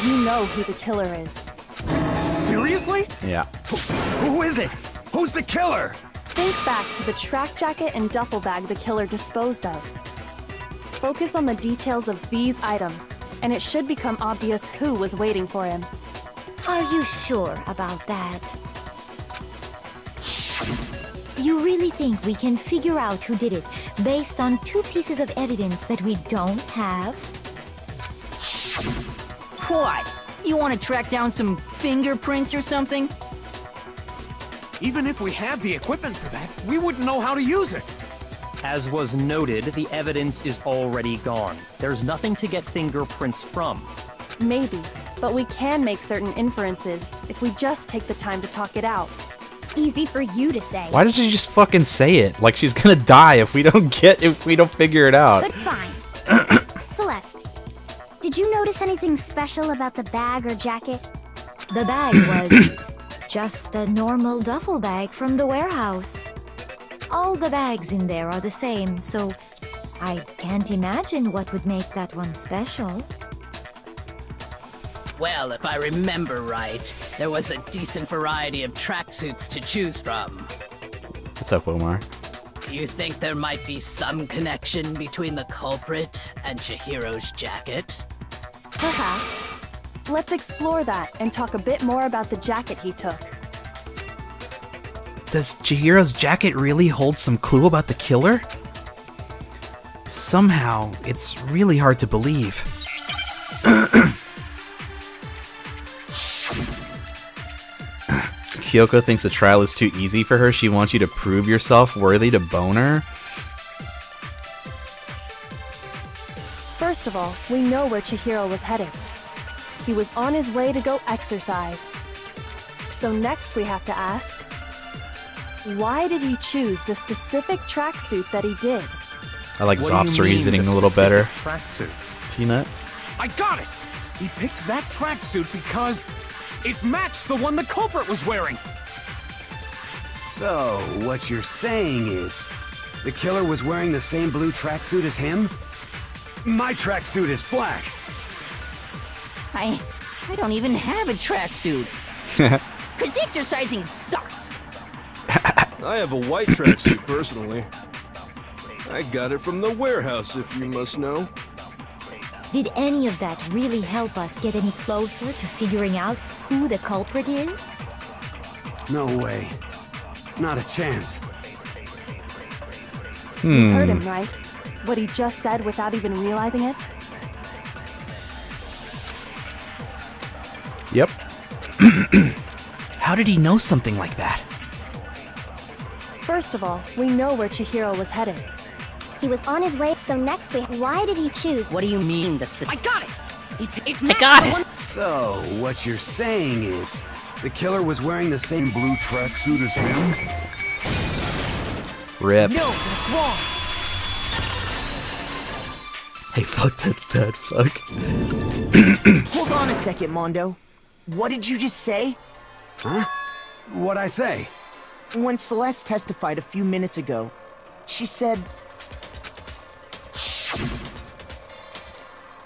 You know who the killer is. Seriously? Yeah. Who is it? Who's the killer? Think back to the track jacket and duffel bag the killer disposed of. Focus on the details of these items, and it should become obvious who was waiting for him. Are you sure about that? You really think we can figure out who did it based on 2 pieces of evidence that we don't have? What? You want to track down some fingerprints or something? Even if we had the equipment for that, we wouldn't know how to use it. As was noted, the evidence is already gone. There's nothing to get fingerprints from. Maybe, but we can make certain inferences if we just take the time to talk it out. Easy for you to say. Why doesn't she just fucking say it? Like she's gonna die if we don't figure it out. But fine. Celeste, did you notice anything special about the bag or jacket? The bag was just a normal duffel bag from the warehouse. All the bags in there are the same, so I can't imagine what would make that one special. Well, if I remember right, there was a decent variety of tracksuits to choose from. What's up, Omar? Do you think there might be some connection between the culprit and Chihiro's jacket? Perhaps. Let's explore that and talk a bit more about the jacket he took. Does Chihiro's jacket really hold some clue about the killer? Somehow, it's really hard to believe. Kyoko thinks the trial is too easy for her. She wants you to prove yourself worthy to bone her. First of all, we know where Chihiro was headed. He was on his way to go exercise. So next we have to ask, why did he choose the specific tracksuit that he did? I like What do you Zop's mean, reasoning the a little better. specific Tracksuit. T-Nut? I got it! He picked that tracksuit because it matched the one the culprit was wearing. So, what you're saying is, the killer was wearing the same blue tracksuit as him? My tracksuit is black. I don't even have a tracksuit. Cause exercising sucks. I have a white tracksuit personally. I got it from the warehouse, if you must know. Did any of that really help us get any closer to figuring out who the culprit is? No way. Not a chance. You heard him, right? What he just said without even realizing it? Yep. How did he know something like that? First of all, we know where Chihiro was headed. He was on his way, so next week, why did he choose? What do you mean, I got it! It's I got it! So, what you're saying is, the killer was wearing the same blue tracksuit as him? Rip. No, that's wrong. Hey, fuck that fat fuck. Hold on a second, Mondo. What did you just say? Huh? What'd I say? When Celeste testified a few minutes ago, she said...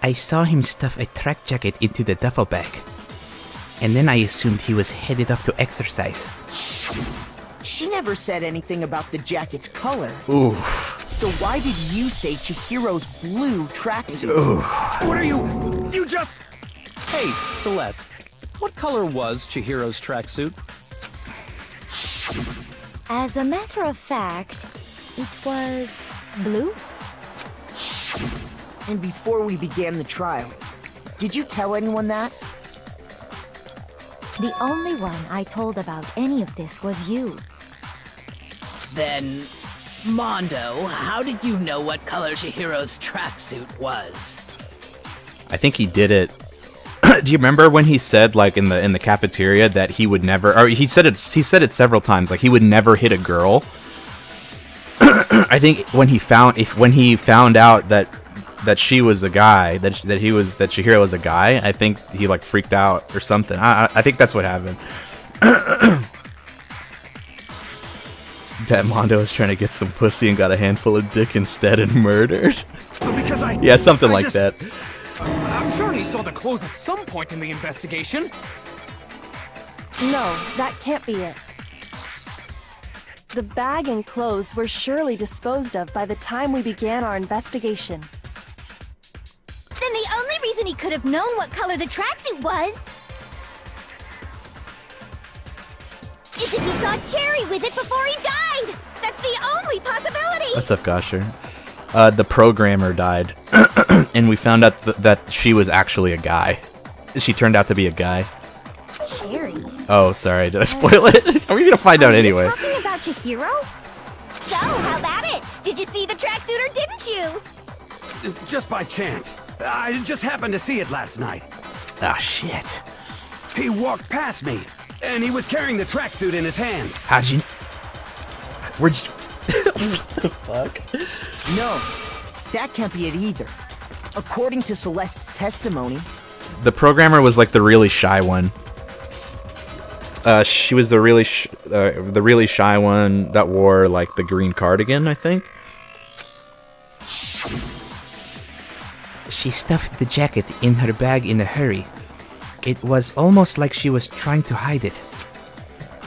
I saw him stuff a track jacket into the duffel bag. And then I assumed he was headed off to exercise. She never said anything about the jacket's color. Ooh. So why did you say Chihiro's blue tracksuit? Ooh. What are you? You just... Hey, Celeste, what color was Chihiro's tracksuit? As a matter of fact, it was blue. And before we began the trial, did you tell anyone that? The only one I told about any of this was you. Then, Mondo, how did you know what color Chihiro's tracksuit was? I think he did it. Do you remember when he said, like, in the cafeteria that he would never, or he said it several times, like he would never hit a girl? I think when he found out that she was a guy, that Chihiro was a guy, I think he like freaked out or something. I think that's what happened. That Mondo was trying to get some pussy and got a handful of dick instead and murdered. Yeah, something like that. I'm sure he saw the clothes at some point in the investigation. No, that can't be it. The bag and clothes were surely disposed of by the time we began our investigation. Then the only reason he could have known what color the tracksuit was is if he saw Cherry with it before he died! That's the only possibility! What's up, Gosher? The programmer died, and we found out that she was actually a guy. She turned out to be a guy. Cherry? Oh, sorry, did I spoil it? Are we gonna find out anyway? Talking about Chihiro? So, how about it? Did you see the tracksuit or didn't you? Just by chance. I just happened to see it last night. Ah, shit. He walked past me, and he was carrying the tracksuit in his hands. How'd you... Where'd you... What the fuck? No, that can't be it either. According to Celeste's testimony... The programmer was like the really shy one. She was the really shy one that wore like the green cardigan, I think. She stuffed the jacket in her bag in a hurry. It was almost like she was trying to hide it.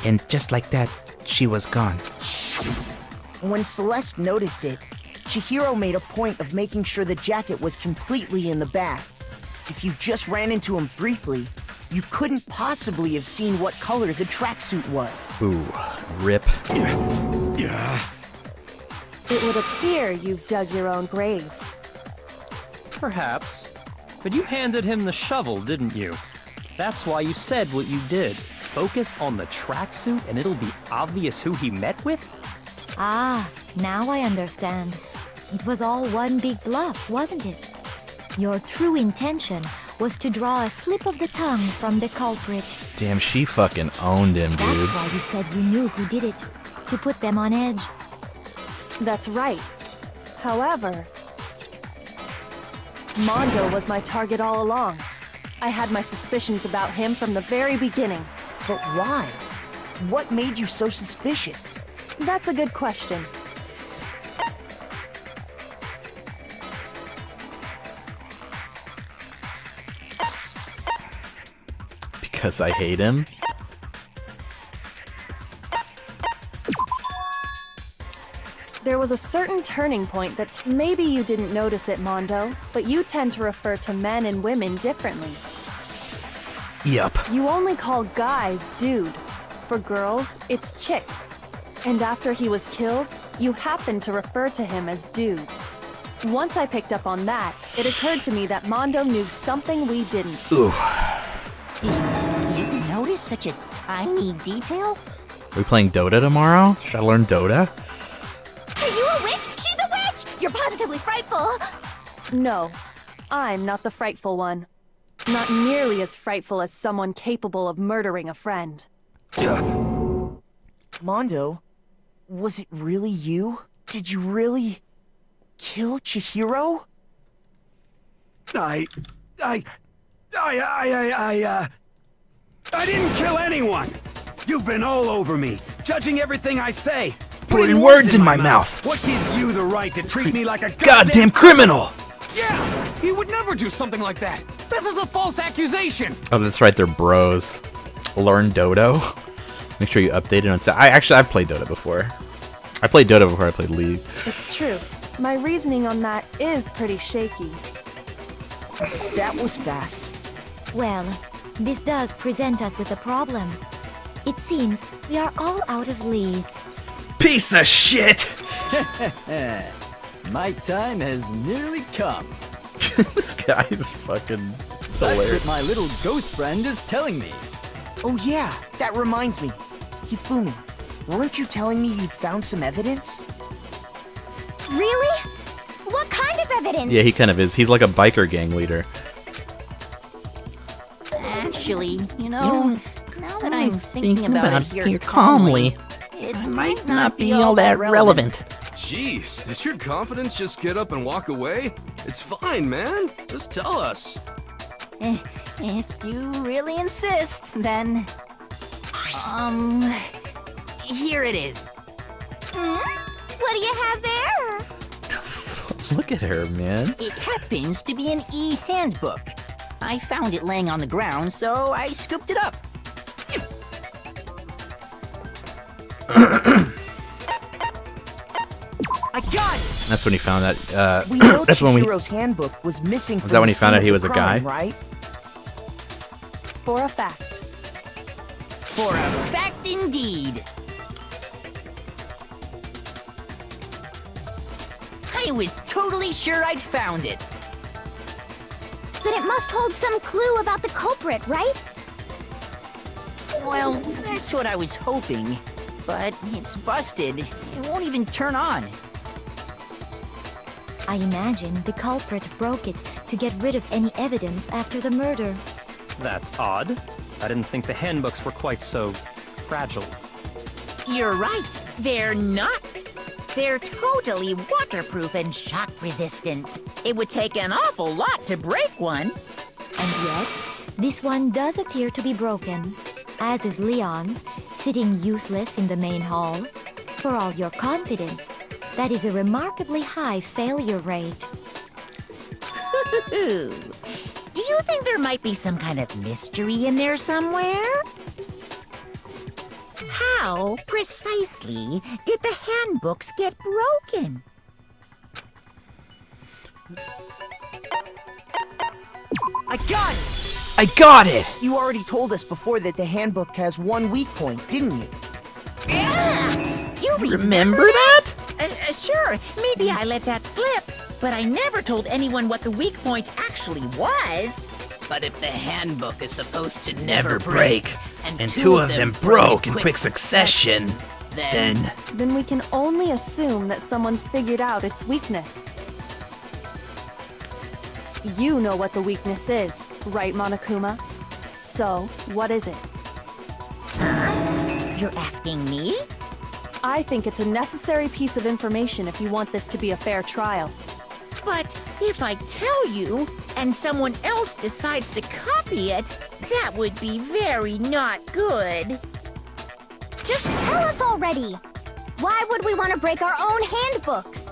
And just like that, she was gone. When Celeste noticed it, Chihiro made a point of making sure the jacket was completely in the bag. If you just ran into him briefly, you couldn't possibly have seen what color the tracksuit was. Ooh, rip. Yeah. It would appear you've dug your own grave. Perhaps. But you handed him the shovel, didn't you? That's why you said what you did. Focus on the tracksuit and it'll be obvious who he met with? Ah, now I understand. It was all one big bluff, wasn't it? Your true intention was to draw a slip of the tongue from the culprit. Damn, she fucking owned him, dude. That's why you said you knew who did it, to put them on edge. That's right. However, Mondo was my target all along. I had my suspicions about him from the very beginning. But why? What made you so suspicious? That's a good question. Because I hate him? There was a certain turning point that maybe you didn't notice it, Mondo, but you tend to refer to men and women differently. Yup. You only call guys dude. For girls, it's chick. And after he was killed, you happened to refer to him as dude. Once I picked up on that, it occurred to me that Mondo knew something we didn't. Ooh. You notice such a tiny detail? Are we playing Dota tomorrow? Should I learn Dota? Are you a witch? She's a witch! You're positively frightful. No, I'm not the frightful one. Not nearly as frightful as someone capable of murdering a friend. Mondo, was it really you? Did you really kill Chihiro? I didn't kill anyone! You've been all over me, judging everything I say. Putting words in my mouth. What gives you the right to treat me like a goddamn criminal? Yeah! He would never do something like that! This is a false accusation! Oh, that's right, they're bros. Learn Dodo. Make sure you update it on stuff. I've played Dota before. I played Dota before I played League. It's true. My reasoning on that is pretty shaky. That was fast. Well, this does present us with a problem. It seems we are all out of leads. Piece of shit! My time has nearly come. This guy is fucking That's hilarious. what my little ghost friend is telling me. Oh yeah, that reminds me. Hifumi, weren't you telling me you'd found some evidence? Really? What kind of evidence? Yeah, he kind of is. He's like a biker gang leader. Actually, now that I'm thinking about it here it calmly, it might not be all that relevant. Jeez, does your confidence just get up and walk away? It's fine, man. Just tell us. If you really insist, then... Here it is. What do you have there? Look at her, man. It happens to be an e-handbook. I found it laying on the ground, so I scooped it up. I got it! That's when he found that. We know That's when we. Chihiro's handbook was missing. Was that when he found out he was a guy? Right? For a fact. For a fact indeed. I was totally sure I'd found it. Then it must hold some clue about the culprit, right? Well, that's what I was hoping. But it's busted. It won't even turn on. I imagine the culprit broke it to get rid of any evidence after the murder. That's odd. I didn't think the handbooks were quite so fragile. You're right. They're not. They're totally waterproof and shock resistant. It would take an awful lot to break one. And yet, this one does appear to be broken, as is Leon's, sitting useless in the main hall. For all your confidence, that is a remarkably high failure rate. Do you think there might be some kind of mystery in there somewhere? How precisely did the handbooks get broken? I got it! I got it! You already told us before that the handbook has one weak point, didn't you? You remember that? Sure, maybe I let that slip, but I never told anyone what the weak point actually was. But if the handbook is supposed to Never break, and two of them broke in quick succession, then... Then we can only assume that someone's figured out its weakness. You know what the weakness is, right, Monokuma? So, what is it? You're asking me? I think it's a necessary piece of information if you want this to be a fair trial. But if I tell you, and someone else decides to copy it, that would be very not good. Just tell us already! Why would we want to break our own handbooks?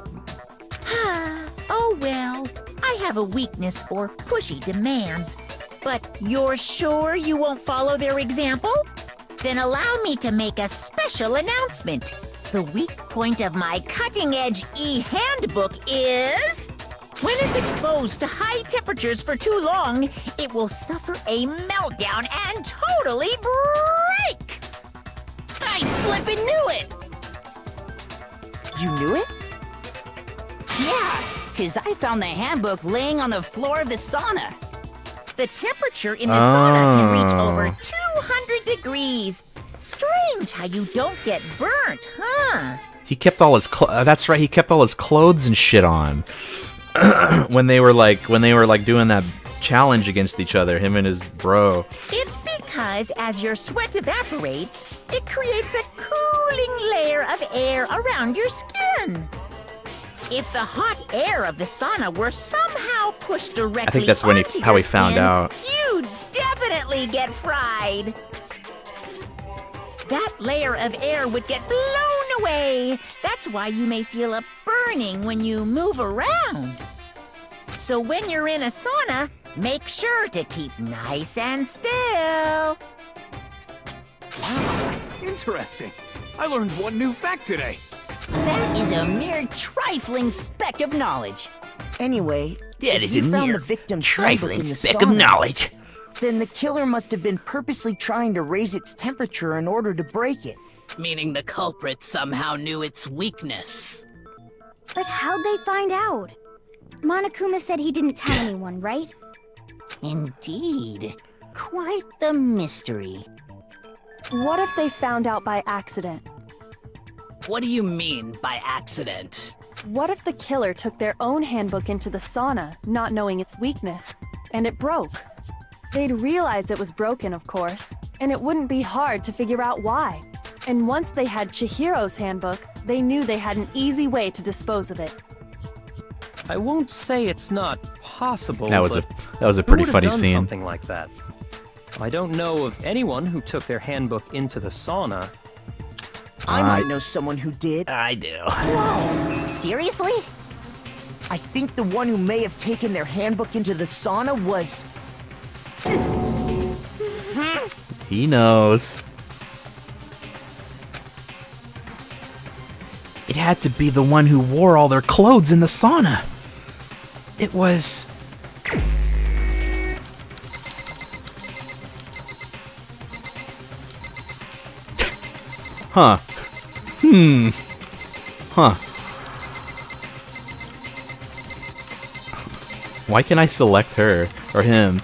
Oh well, I have a weakness for pushy demands. But you're sure you won't follow their example? Then allow me to make a special announcement. The weak point of my cutting-edge e-handbook is... when it's exposed to high temperatures for too long, it will suffer a meltdown and totally break! I flippin' knew it! You knew it? Yeah, because I found the handbook laying on the floor of the sauna. The temperature in the sauna can reach over 200 degrees. Strange how you don't get burnt, huh? He kept all his that's right, he kept all his clothes and shit on. when they were like doing that challenge against each other, him and his bro. It's because as your sweat evaporates, it creates a cooling layer of air around your skin. If the hot air of the sauna were somehow pushed directly I think that's when how he found out. You'd definitely get fried. That layer of air would get blown away. That's why you may feel a burning when you move around. So when you're in a sauna, make sure to keep nice and still. Wow, interesting. I learned one new fact today. That is a mere trifling speck of knowledge. Anyway, That if is you a found mere the victim's trifling handbook in the speck of sauna, knowledge. Then the killer must have been purposely trying to raise its temperature in order to break it. Meaning the culprit somehow knew its weakness. But how'd they find out? Monokuma said he didn't tell anyone, right? Indeed. Quite the mystery. What if they found out by accident? What do you mean by accident? What if the killer took their own handbook into the sauna, not knowing its weakness, and it broke? They'd realize it was broken, of course, and it wouldn't be hard to figure out why. And once they had Chihiro's handbook, they knew they had an easy way to dispose of it. I won't say it's not possible. That was a who pretty would have funny done scene. Something like that. I don't know of anyone who took their handbook into the sauna. I might know someone who did. I do. Whoa! Seriously? I think the one who may have taken their handbook into the sauna was... He knows. It had to be the one who wore all their clothes in the sauna. It was... Huh. Huh. Why can I select her or him?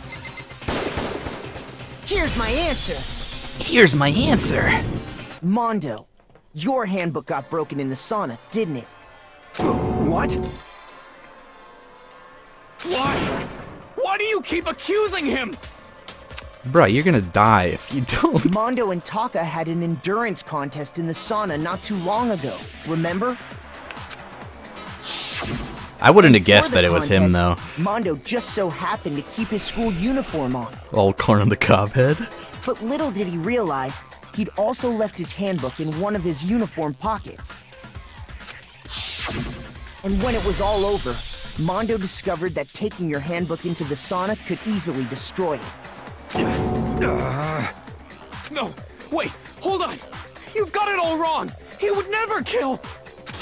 Here's my answer. Here's my answer. Mondo, your handbook got broken in the sauna, didn't it? What? Why? Why do you keep accusing him? Bruh, you're gonna die if you don't. Mondo and Taka had an endurance contest in the sauna not too long ago, remember? I wouldn't have guessed that it was him, though. Mondo just so happened to keep his school uniform on. Old corn on the cob head. But little did he realize, he'd also left his handbook in one of his uniform pockets. And when it was all over, Mondo discovered that taking your handbook into the sauna could easily destroy it. No, wait, hold on. You've got it all wrong. He would never kill.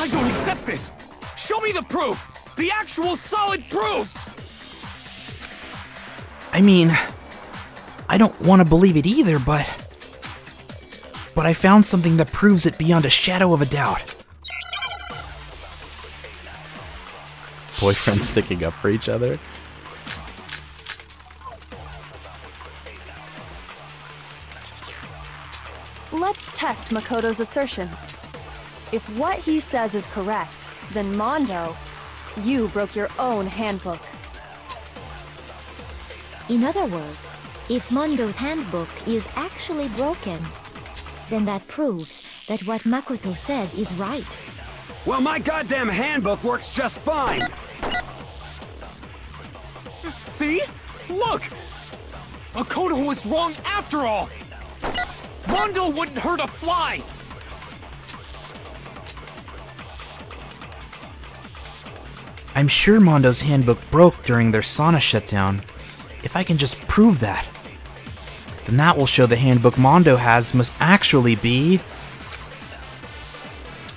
I don't accept this. Show me the proof. The actual solid proof. I mean, I don't want to believe it either, but I found something that proves it beyond a shadow of a doubt. Boyfriends sticking up for each other. Let's test Makoto's assertion. If what he says is correct, then Mondo, you broke your own handbook. In other words, if Mondo's handbook is actually broken, then that proves that what Makoto said is right. Well, my goddamn handbook works just fine! See? Look! Makoto was wrong after all! Mondo wouldn't hurt a fly! I'm sure Mondo's handbook broke during their sauna shutdown. If I can just prove that, then that will show the handbook Mondo has must actually be...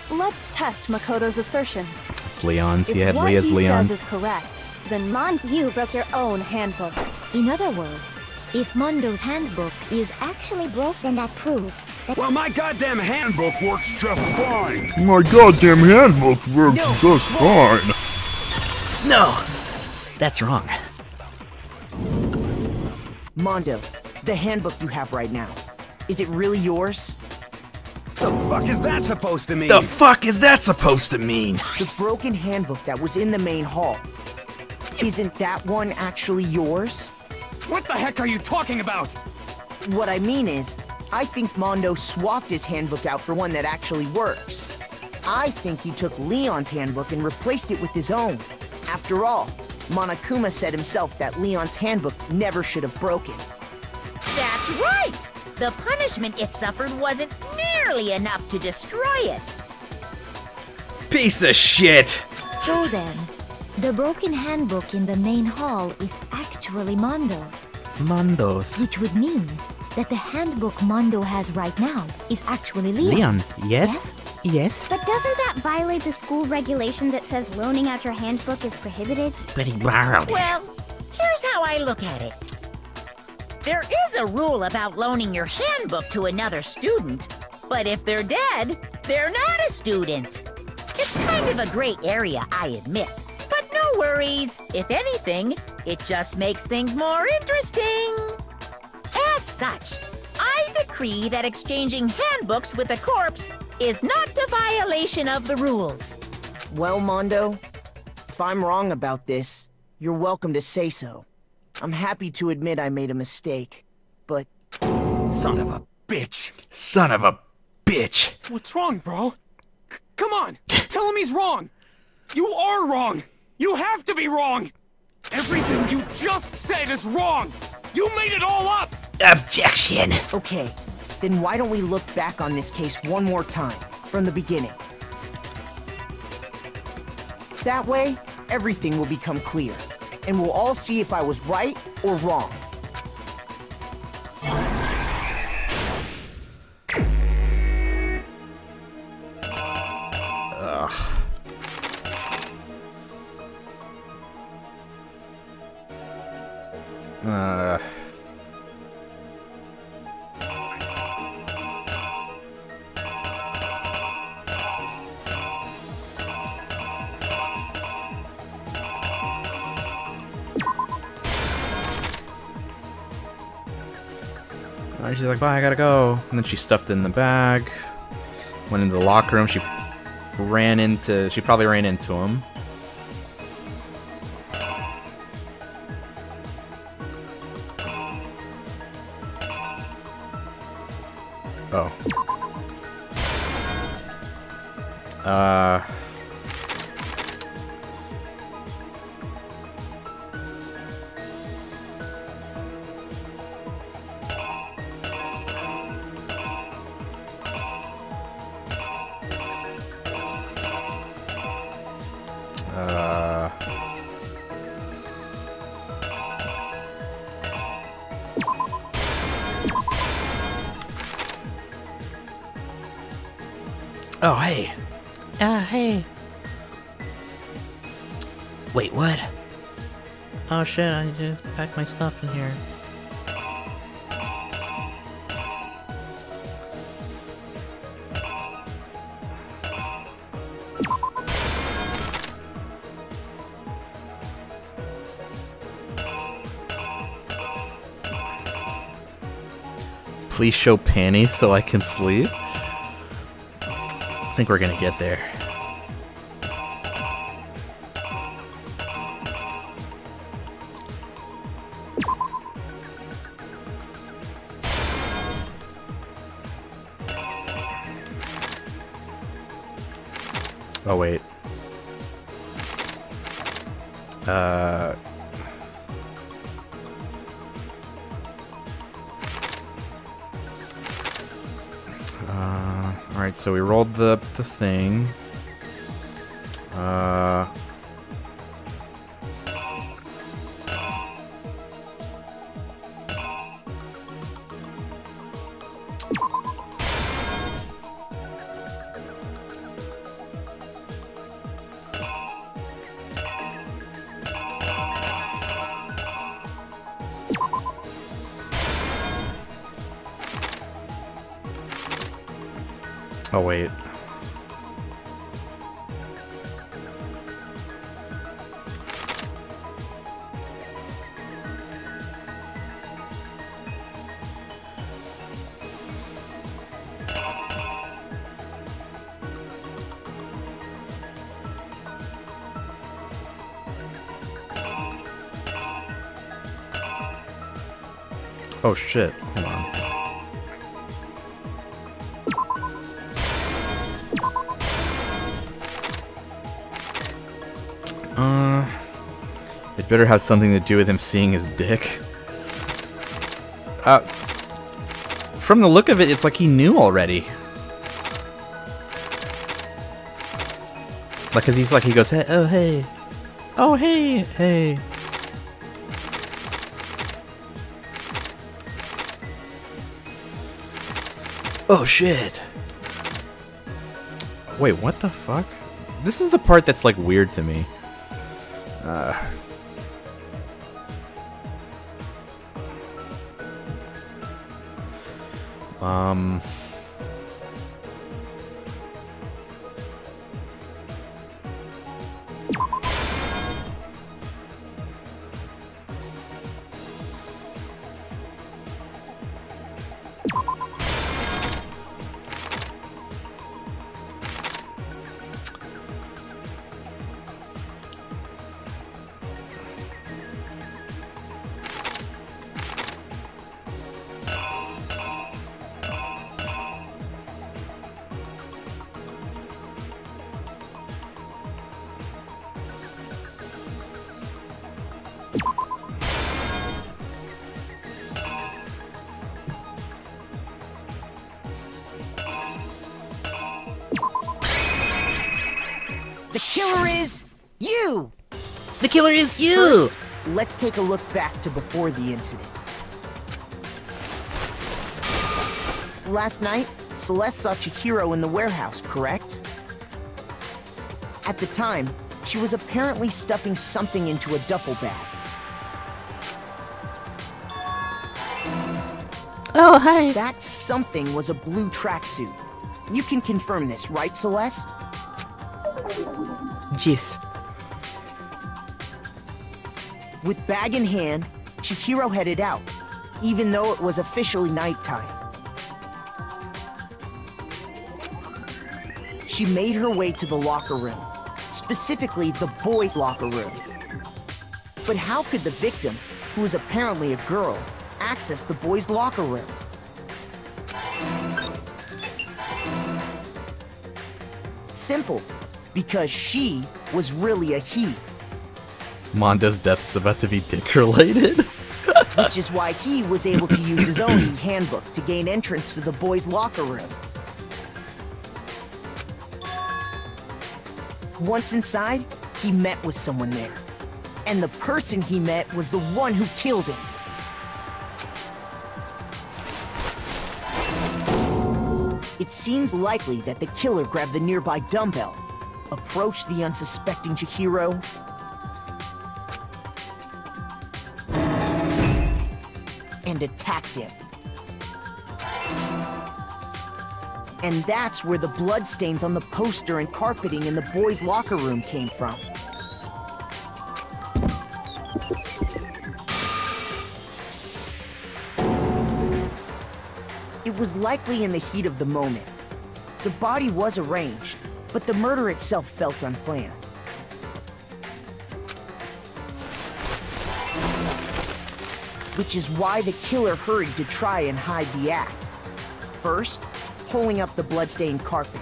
Let's test Makoto's assertion. It's Leon's. If He had what Leah's he Leon's. says is correct, then you broke your own handbook. In other words, if Mondo's handbook is actually broken, then that proves that... Well, my goddamn handbook works just fine! My goddamn handbook works just fine. No! That's wrong. Mondo, the handbook you have right now, is it really yours? The fuck is that supposed to mean? The fuck is that supposed to mean? The broken handbook that was in the main hall. Isn't that one actually yours? What the heck are you talking about? What I mean is, I think Mondo swapped his handbook out for one that actually works. I think he took Leon's handbook and replaced it with his own. After all, Monokuma said himself that Leon's handbook never should have broken. That's right! The punishment it suffered wasn't nearly enough to destroy it. Piece of shit! So then, the broken handbook in the main hall is actually Mondo's. Mondo's. Which would mean that the handbook Mondo has right now is actually Leon's. Yes? Yes? But doesn't that violate the school regulation that says loaning out your handbook is prohibited? But he borrowed it. Well, here's how I look at it. There is a rule about loaning your handbook to another student, but if they're dead, they're not a student. It's kind of a gray area, I admit. But no worries. If anything, it just makes things more interesting. As such, I decree that exchanging handbooks with a corpse is not a violation of the rules. Well, Mondo, if I'm wrong about this, you're welcome to say so. I'm happy to admit I made a mistake, but... Son of a bitch. Son of a bitch. What's wrong, bro? Come on, tell him he's wrong. You are wrong. You have to be wrong. Everything you just said is wrong. You made it all up. Objection. Okay, then why don't we look back on this case one more time, from the beginning? That way, everything will become clear, and we'll all see if I was right or wrong. She's like, bye, I gotta go. And then she stuffed it in the bag, went into the locker room. She probably ran into him. Oh. Oh, hey. Hey. Wait, what? Oh shit, I just packed my stuff in here. Please show panties so I can sleep. I think we're gonna get there. Oh wait. Alright, so we rolled the thing. Oh wait. Oh shit, hold on. It better have something to do with him seeing his dick. From the look of it, it's like he knew already. Like, cause he's like, he goes, hey, oh hey, oh hey, hey. Oh shit. Wait, what the fuck? This is the part that's like weird to me. The killer is you! The killer is you! First, let's take a look back to before the incident. Last night, Celeste saw Chihiro in the warehouse, correct? At the time, she was apparently stuffing something into a duffel bag. Oh, hi! That something was a blue tracksuit. You can confirm this, right, Celeste? Yes. With bag in hand, Chihiro headed out, even though it was officially nighttime. She made her way to the locker room, specifically the boys' locker room. But how could the victim, who was apparently a girl, access the boys' locker room? Simple, because she was really a he. Mondo's death is about to be dick-related. Which is why he was able to use his own handbook to gain entrance to the boys' locker room. Once inside, he met with someone there. And the person he met was the one who killed him. It seems likely that the killer grabbed the nearby dumbbell, approached the unsuspecting Chihiro, and attacked him. And that's where the bloodstains on the poster and carpeting in the boys' locker room came from. It was likely in the heat of the moment. The body was arranged, but the murder itself felt unplanned. Which is why the killer hurried to try and hide the act. First, pulling up the bloodstained carpet.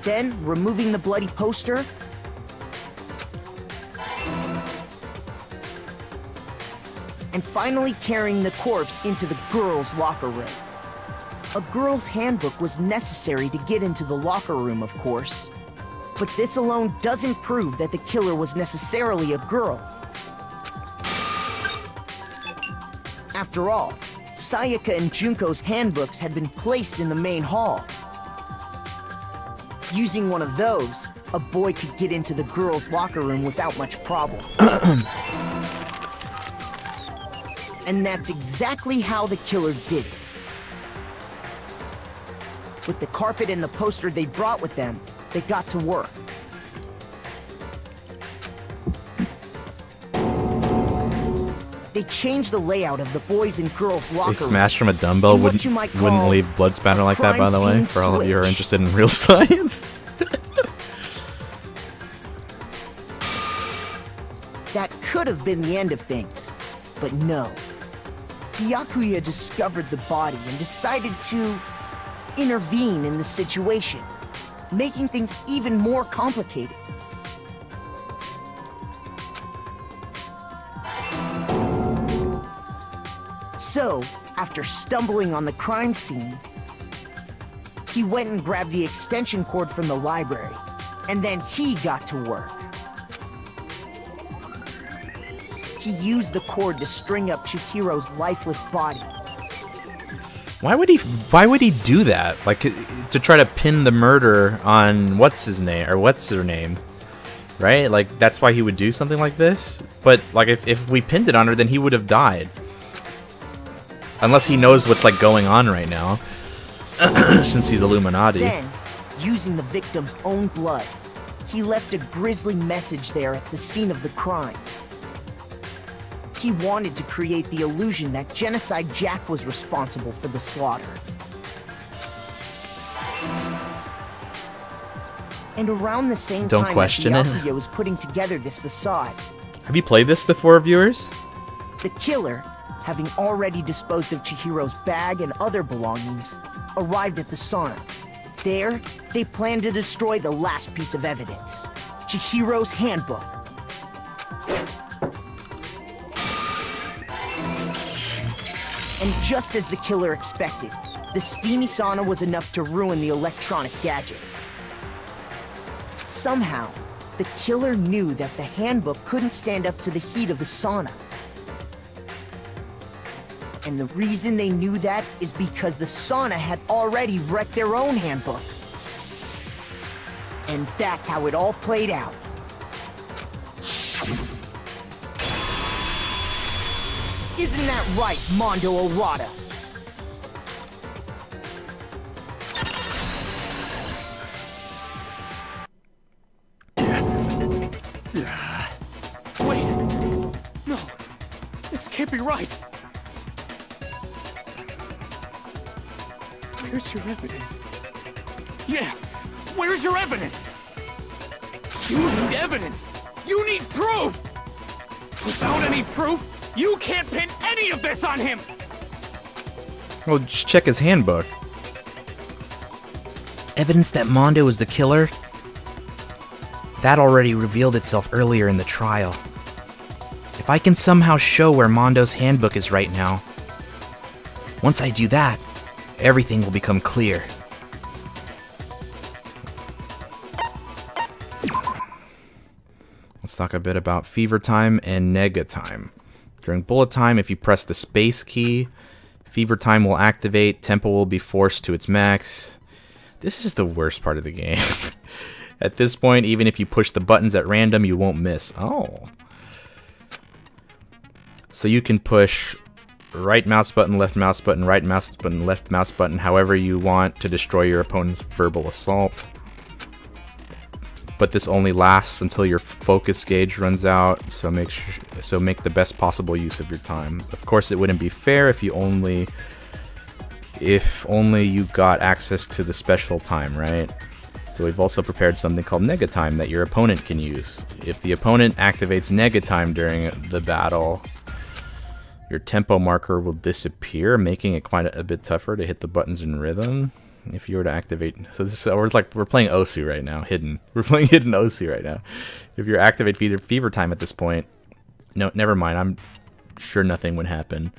Then, removing the bloody poster. And finally carrying the corpse into the girls' locker room. A girl's handbook was necessary to get into the locker room, of course. But this alone doesn't prove that the killer was necessarily a girl. After all, Sayaka and Junko's handbooks had been placed in the main hall. Using one of those, a boy could get into the girls' locker room without much problem. And that's exactly how the killer did it. With the carpet and the poster they brought with them, they got to work. They changed the layout of the boys and girls' locker room. They smashed from a dumbbell wouldn't leave blood spatter like that, by the way, for all of you who are interested in real science. That could have been the end of things, but no. Byakuya discovered the body and decided to intervene in the situation, making things even more complicated. So, after stumbling on the crime scene, he went and grabbed the extension cord from the library, and then he got to work. He used the cord to string up Chihiro's lifeless body. Why would he do that? Like, to try to pin the murder on what's his name or what's her name, right? Like, that's why he would do something like this. But like, if we pinned it on her, then he would have died. Unless he knows what's like going on right now, since he's Illuminati. Then, using the victim's own blood, he left a grisly message there at the scene of the crime. He wanted to create the illusion that Genocide Jack was responsible for the slaughter. And around the same Don't time question that it. Byakuya was putting together this facade, Have you played this before, viewers? the killer, having already disposed of Chihiro's bag and other belongings, arrived at the sauna. There, they planned to destroy the last piece of evidence, Chihiro's handbook. And just as the killer expected, the steamy sauna was enough to ruin the electronic gadget. Somehow, the killer knew that the handbook couldn't stand up to the heat of the sauna. And the reason they knew that is because the sauna had already wrecked their own handbook. And that's how it all played out. Isn't that right, Mondo Arata? Wait! No! This can't be right! Where's your evidence? Yeah! Where's your evidence? You need evidence! You need proof! Without any proof, you can't pin any of this on him! Well, just check his handbook. Evidence that Mondo is the killer? That already revealed itself earlier in the trial. If I can somehow show where Mondo's handbook is right now, once I do that, everything will become clear. Let's talk a bit about fever time and nega time. During bullet time, if you press the space key, fever time will activate, tempo will be forced to its max. This is the worst part of the game. At this point, even if you push the buttons at random, you won't miss. Oh. So you can push right mouse button, left mouse button, right mouse button, left mouse button, however you want to destroy your opponent's verbal assault. But this only lasts until your focus gauge runs out, so make the best possible use of your time. Of course, it wouldn't be fair if only you got access to the special time, right? So we've also prepared something called nega time that your opponent can use. If the opponent activates nega time during the battle, your tempo marker will disappear, making it quite a bit tougher to hit the buttons in rhythm. If you were to activate, we're playing Osu right now, hidden. We're playing hidden Osu right now. If you activate fever time at this point, no, never mind. I'm sure nothing would happen.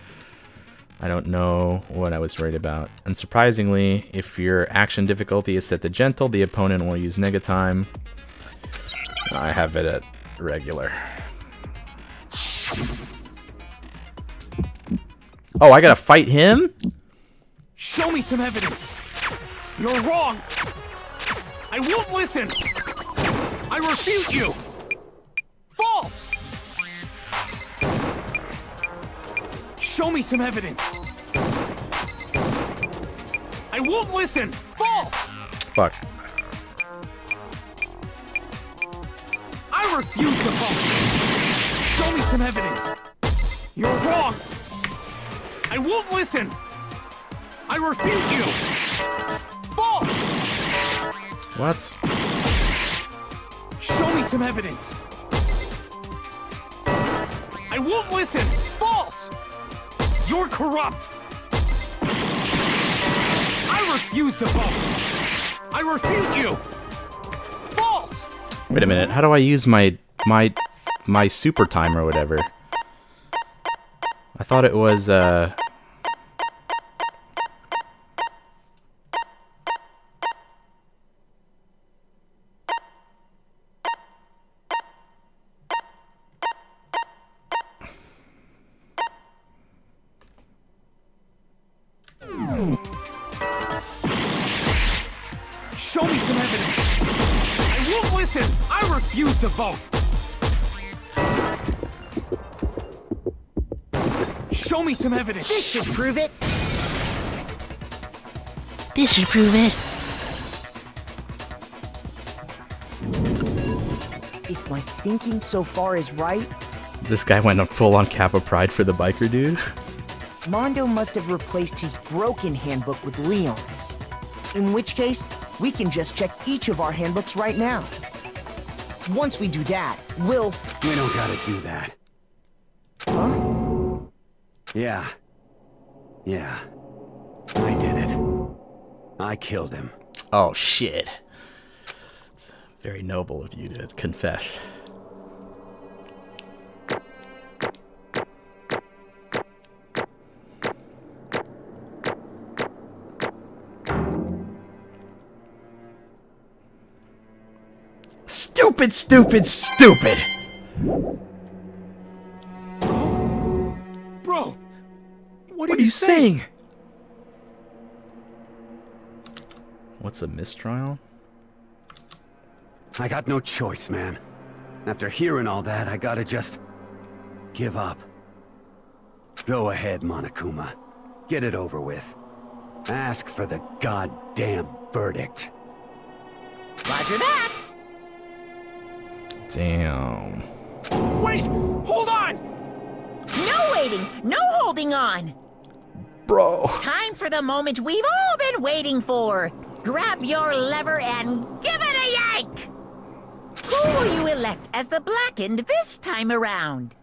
I don't know what I was worried about. Unsurprisingly, if your action difficulty is set to gentle, the opponent will use nega time. I have it at regular. Oh, I gotta fight him? Show me some evidence! You're wrong! I won't listen! I refute you! False! Show me some evidence! I won't listen! False! Fuck. I refuse to vote! Show me some evidence! You're wrong! I won't listen! I refute you! False! What? Show me some evidence! I won't listen! False! You're corrupt! I refuse to vote! I refute you! False! Wait a minute, how do I use my super time or whatever? I thought it was, Show me some evidence! I won't listen! I refuse to vote! Show me some evidence! This should prove it! This should prove it. If my thinking so far is right, this guy went full on Kappa Pride for the biker dude. Mondo must have replaced his broken handbook with Leon's. In which case, we can just check each of our handbooks right now. Once we do that, we'll... We don't gotta do that. Huh? Yeah. I did it. I killed him. Oh, shit. It's very noble of you to confess. Stupid, stupid, stupid! Bro! What are you saying? What's a mistrial? I got no choice, man. After hearing all that, I gotta just... give up. Go ahead, Monokuma. Get it over with. Ask for the goddamn verdict. Roger that. Damn. Wait! Hold on! No waiting! No holding on! Bro. Time for the moment we've all been waiting for! Grab your lever and give it a yank! Who will you elect as the Blackened this time around?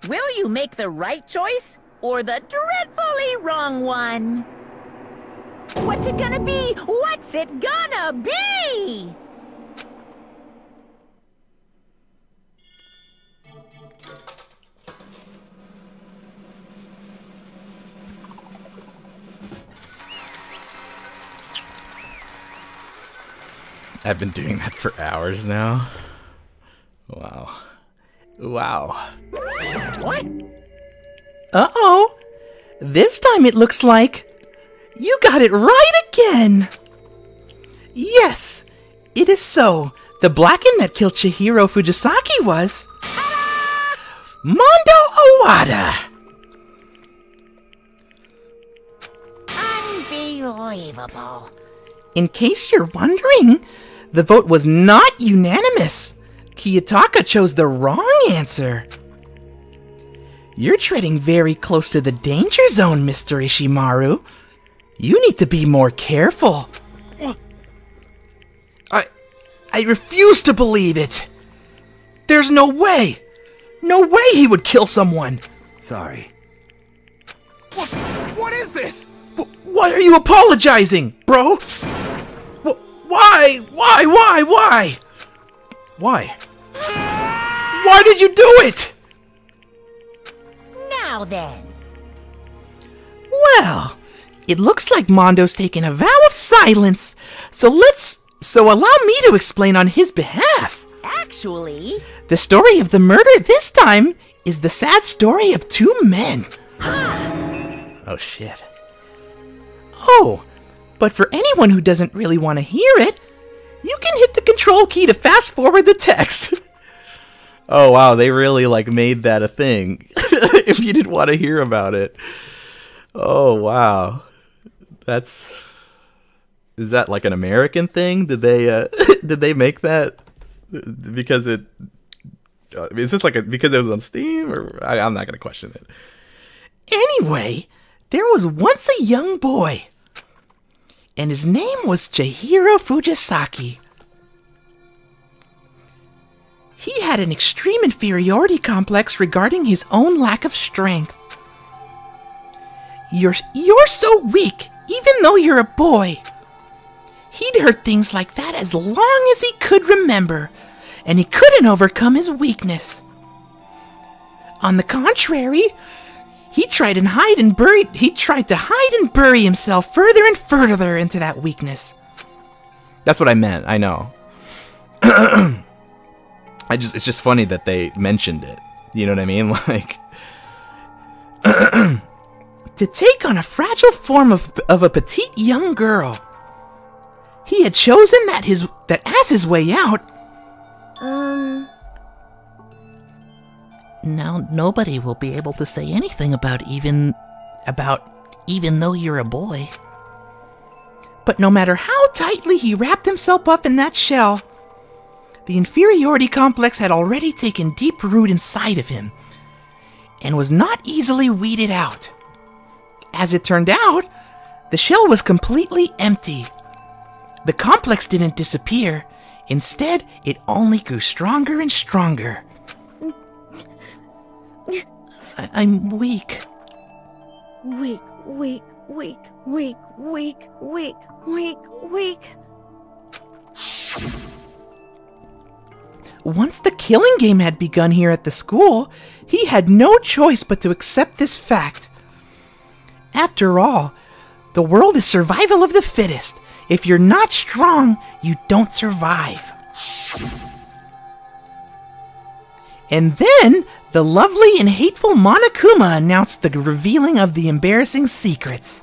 Will you make the right choice or the dreadfully wrong one? What's it gonna be? What's it gonna be? I've been doing that for hours now. Wow. Wow. What? Uh-oh. This time it looks like you got it right again. Yes, it is so. The Blackened that killed Chihiro Fujisaki was... Mondo Owada. Unbelievable. In case you're wondering, the vote was not unanimous. Kiyotaka chose the wrong answer. You're treading very close to the danger zone, Mr. Ishimaru. You need to be more careful. I refuse to believe it. There's no way. No way he would kill someone. Sorry. What is this? Why are you apologizing, bro? Why? Why did you do it? Now then. Well, it looks like Mondo's taken a vow of silence. So allow me to explain on his behalf. Actually, the story of the murder this time is the sad story of two men. Oh shit. Oh, but for anyone who doesn't really want to hear it, you can hit the control key to fast forward the text. Oh wow, they really made that a thing. If you didn't want to hear about it. Oh wow. Is that like an American thing? Did they make that because is this because it was on Steam, or I'm not gonna question it. Anyway, there was once a young boy, and his name was Chihiro Fujisaki. He had an extreme inferiority complex regarding his own lack of strength. You're so weak, even though you're a boy. He'd heard things like that as long as he could remember, and he couldn't overcome his weakness. On the contrary, he tried to hide and bury himself further and further into that weakness. That's what I meant, I know. It's just funny that they mentioned it. You know what I mean? Like, to take on a fragile form of a petite young girl. He had chosen that as his way out. Now nobody will be able to say anything about even though you're a boy. But no matter how tightly he wrapped himself up in that shell, the inferiority complex had already taken deep root inside of him, and was not easily weeded out. As it turned out, the shell was completely empty. The complex didn't disappear. Instead, it only grew stronger and stronger. I'm weak. Weak. Once the killing game had begun here at the school, he had no choice but to accept this fact. After all, the world is survival of the fittest. If you're not strong, you don't survive. And then, the lovely and hateful Monokuma announced the revealing of the embarrassing secrets.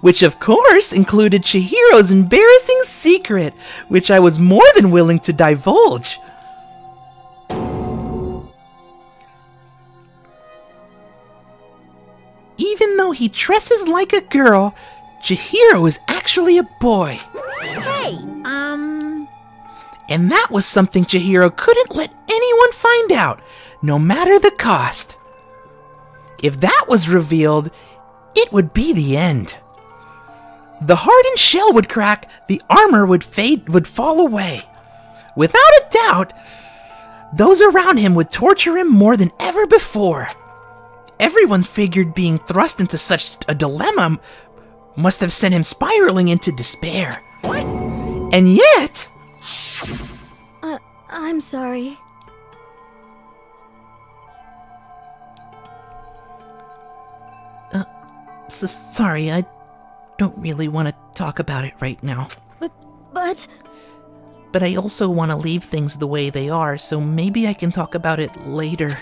Which of course included Chihiro's embarrassing secret, which I was more than willing to divulge. Even though he dresses like a girl, Chihiro is actually a boy. Hey, And that was something Chihiro couldn't let anyone find out, no matter the cost. If that was revealed, it would be the end. The hardened shell would crack, the armor would fall away. Without a doubt, those around him would torture him more than ever before. Everyone figured being thrust into such a dilemma must have sent him spiraling into despair. What? And yet... I'm sorry. Sorry, I don't really want to talk about it right now. But I also want to leave things the way they are, so maybe I can talk about it later.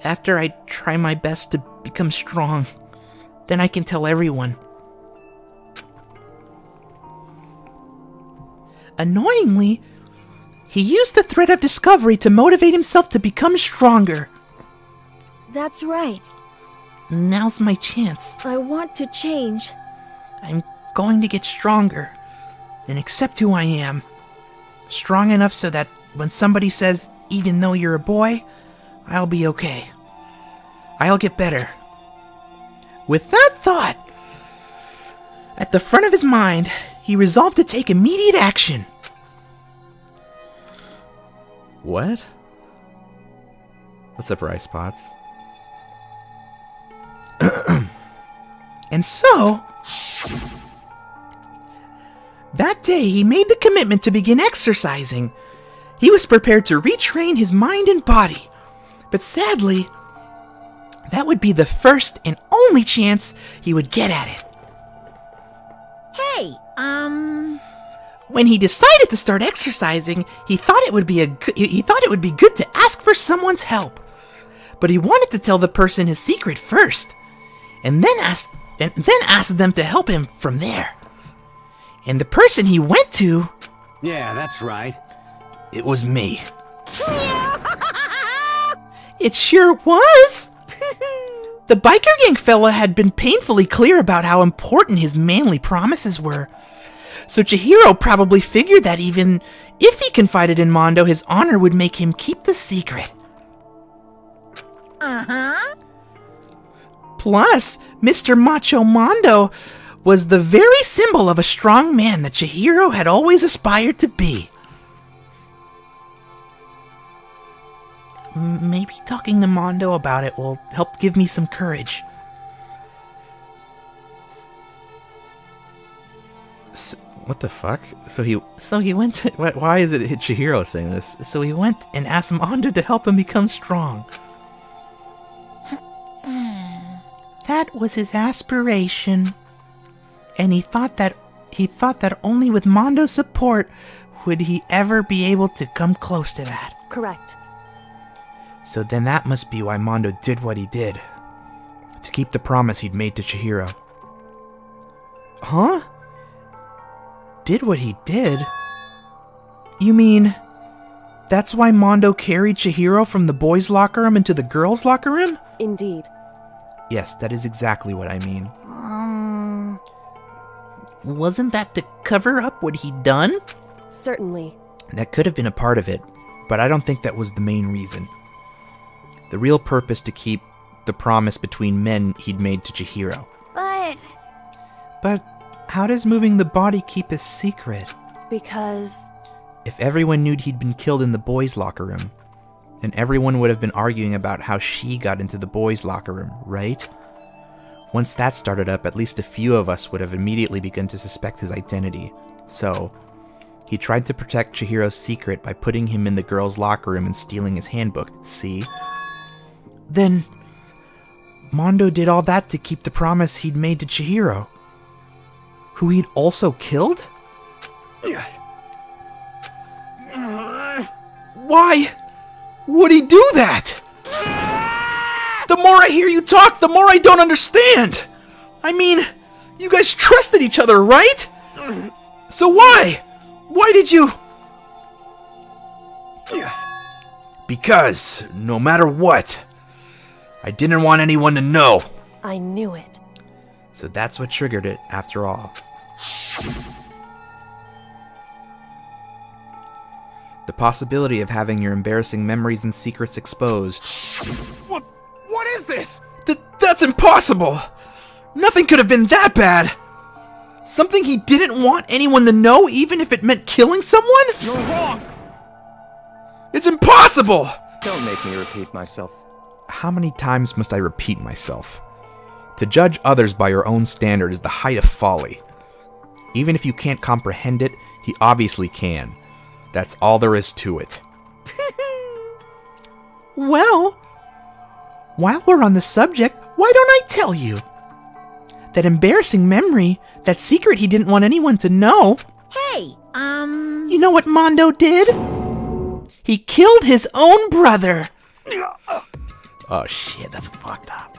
After I try my best to become strong, then I can tell everyone. Annoyingly, he used the thread of discovery to motivate himself to become stronger. that's right. Now's my chance. I want to change. I'm going to get stronger and accept who I am. Strong enough so that when somebody says, even though you're a boy, I'll be okay. I'll get better. With that thought at the front of his mind, he resolved to take immediate action. What? What's up, Rice Pots? And so, that day he made the commitment to begin exercising. He was prepared to retrain his mind and body. But sadly, that would be the first and only chance he would get at it. Hey, When he decided to start exercising, he thought it would be good to ask for someone's help. But he wanted to tell the person his secret first, and then ask them to help him from there. And the person he went to... Yeah, that's right. It was me. It sure was! The biker gang fella had been painfully clear about how important his manly promises were. So Chihiro probably figured that even if he confided in Mondo, his honor would make him keep the secret. uh-huh. Plus, Mr. Macho Mondo was the very symbol of a strong man that Chihiro had always aspired to be. Maybe talking to Mondo about it will help give me some courage. What the fuck? So he went to, why is it Chihiro saying this? So he went and asked Mondo to help him become strong. That was his aspiration. And he thought that only with Mondo's support would he ever be able to come close to that. Correct. So then that must be why Mondo did what he did. To keep the promise he'd made to Chihiro. Huh? Did what he did? You mean that's why Mondo carried Chihiro from the boys' locker room into the girls' locker room? Indeed. Yes, that is exactly what I mean. Wasn't that to cover up what he'd done? Certainly. That could have been a part of it, but I don't think that was the main reason. The real purpose to keep the promise between men he'd made to Chihiro. But how does moving the body keep a secret? Because... If everyone knew he'd been killed in the boys' locker room, then everyone would have been arguing about how she got into the boys' locker room, right? Once that started up, at least a few of us would have immediately begun to suspect his identity. So, he tried to protect Chihiro's secret by putting him in the girls' locker room and stealing his handbook, see? Then, Mondo did all that to keep the promise he'd made to Chihiro, who he'd also killed? Why would he do that? The more I hear you talk, the more I don't understand. I mean, you guys trusted each other, right? So why? Why did you... Because, no matter what, I didn't want anyone to know. I knew it. So that's what triggered it, after all. The possibility of having your embarrassing memories and secrets exposed. What is this? That's impossible! Nothing could have been that bad! Something he didn't want anyone to know, even if it meant killing someone? You're wrong! It's impossible! Don't make me repeat myself. How many times must I repeat myself? To judge others by your own standard is the height of folly. Even if you can't comprehend it, he obviously can. That's all there is to it. Well, while we're on the subject, why don't I tell you? That embarrassing memory, that secret he didn't want anyone to know. Hey, You know what Mondo did? He killed his own brother. Oh shit, that's fucked up.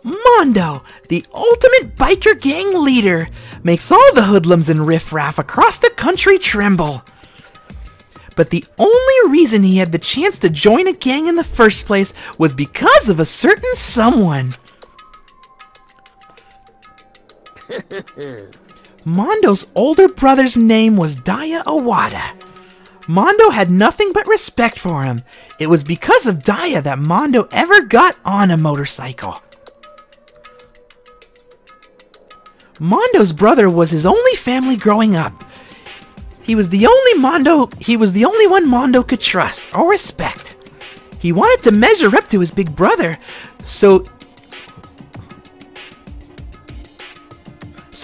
Mondo, the ultimate biker gang leader, makes all the hoodlums and riffraff across the country tremble. But the only reason he had the chance to join a gang in the first place was because of a certain someone. Mondo's older brother's name was Daya Owada. Mondo had nothing but respect for him. It was because of Daya that Mondo ever got on a motorcycle. Mondo's brother was his only family growing up. He was the only one Mondo could trust or respect. He wanted to measure up to his big brother, so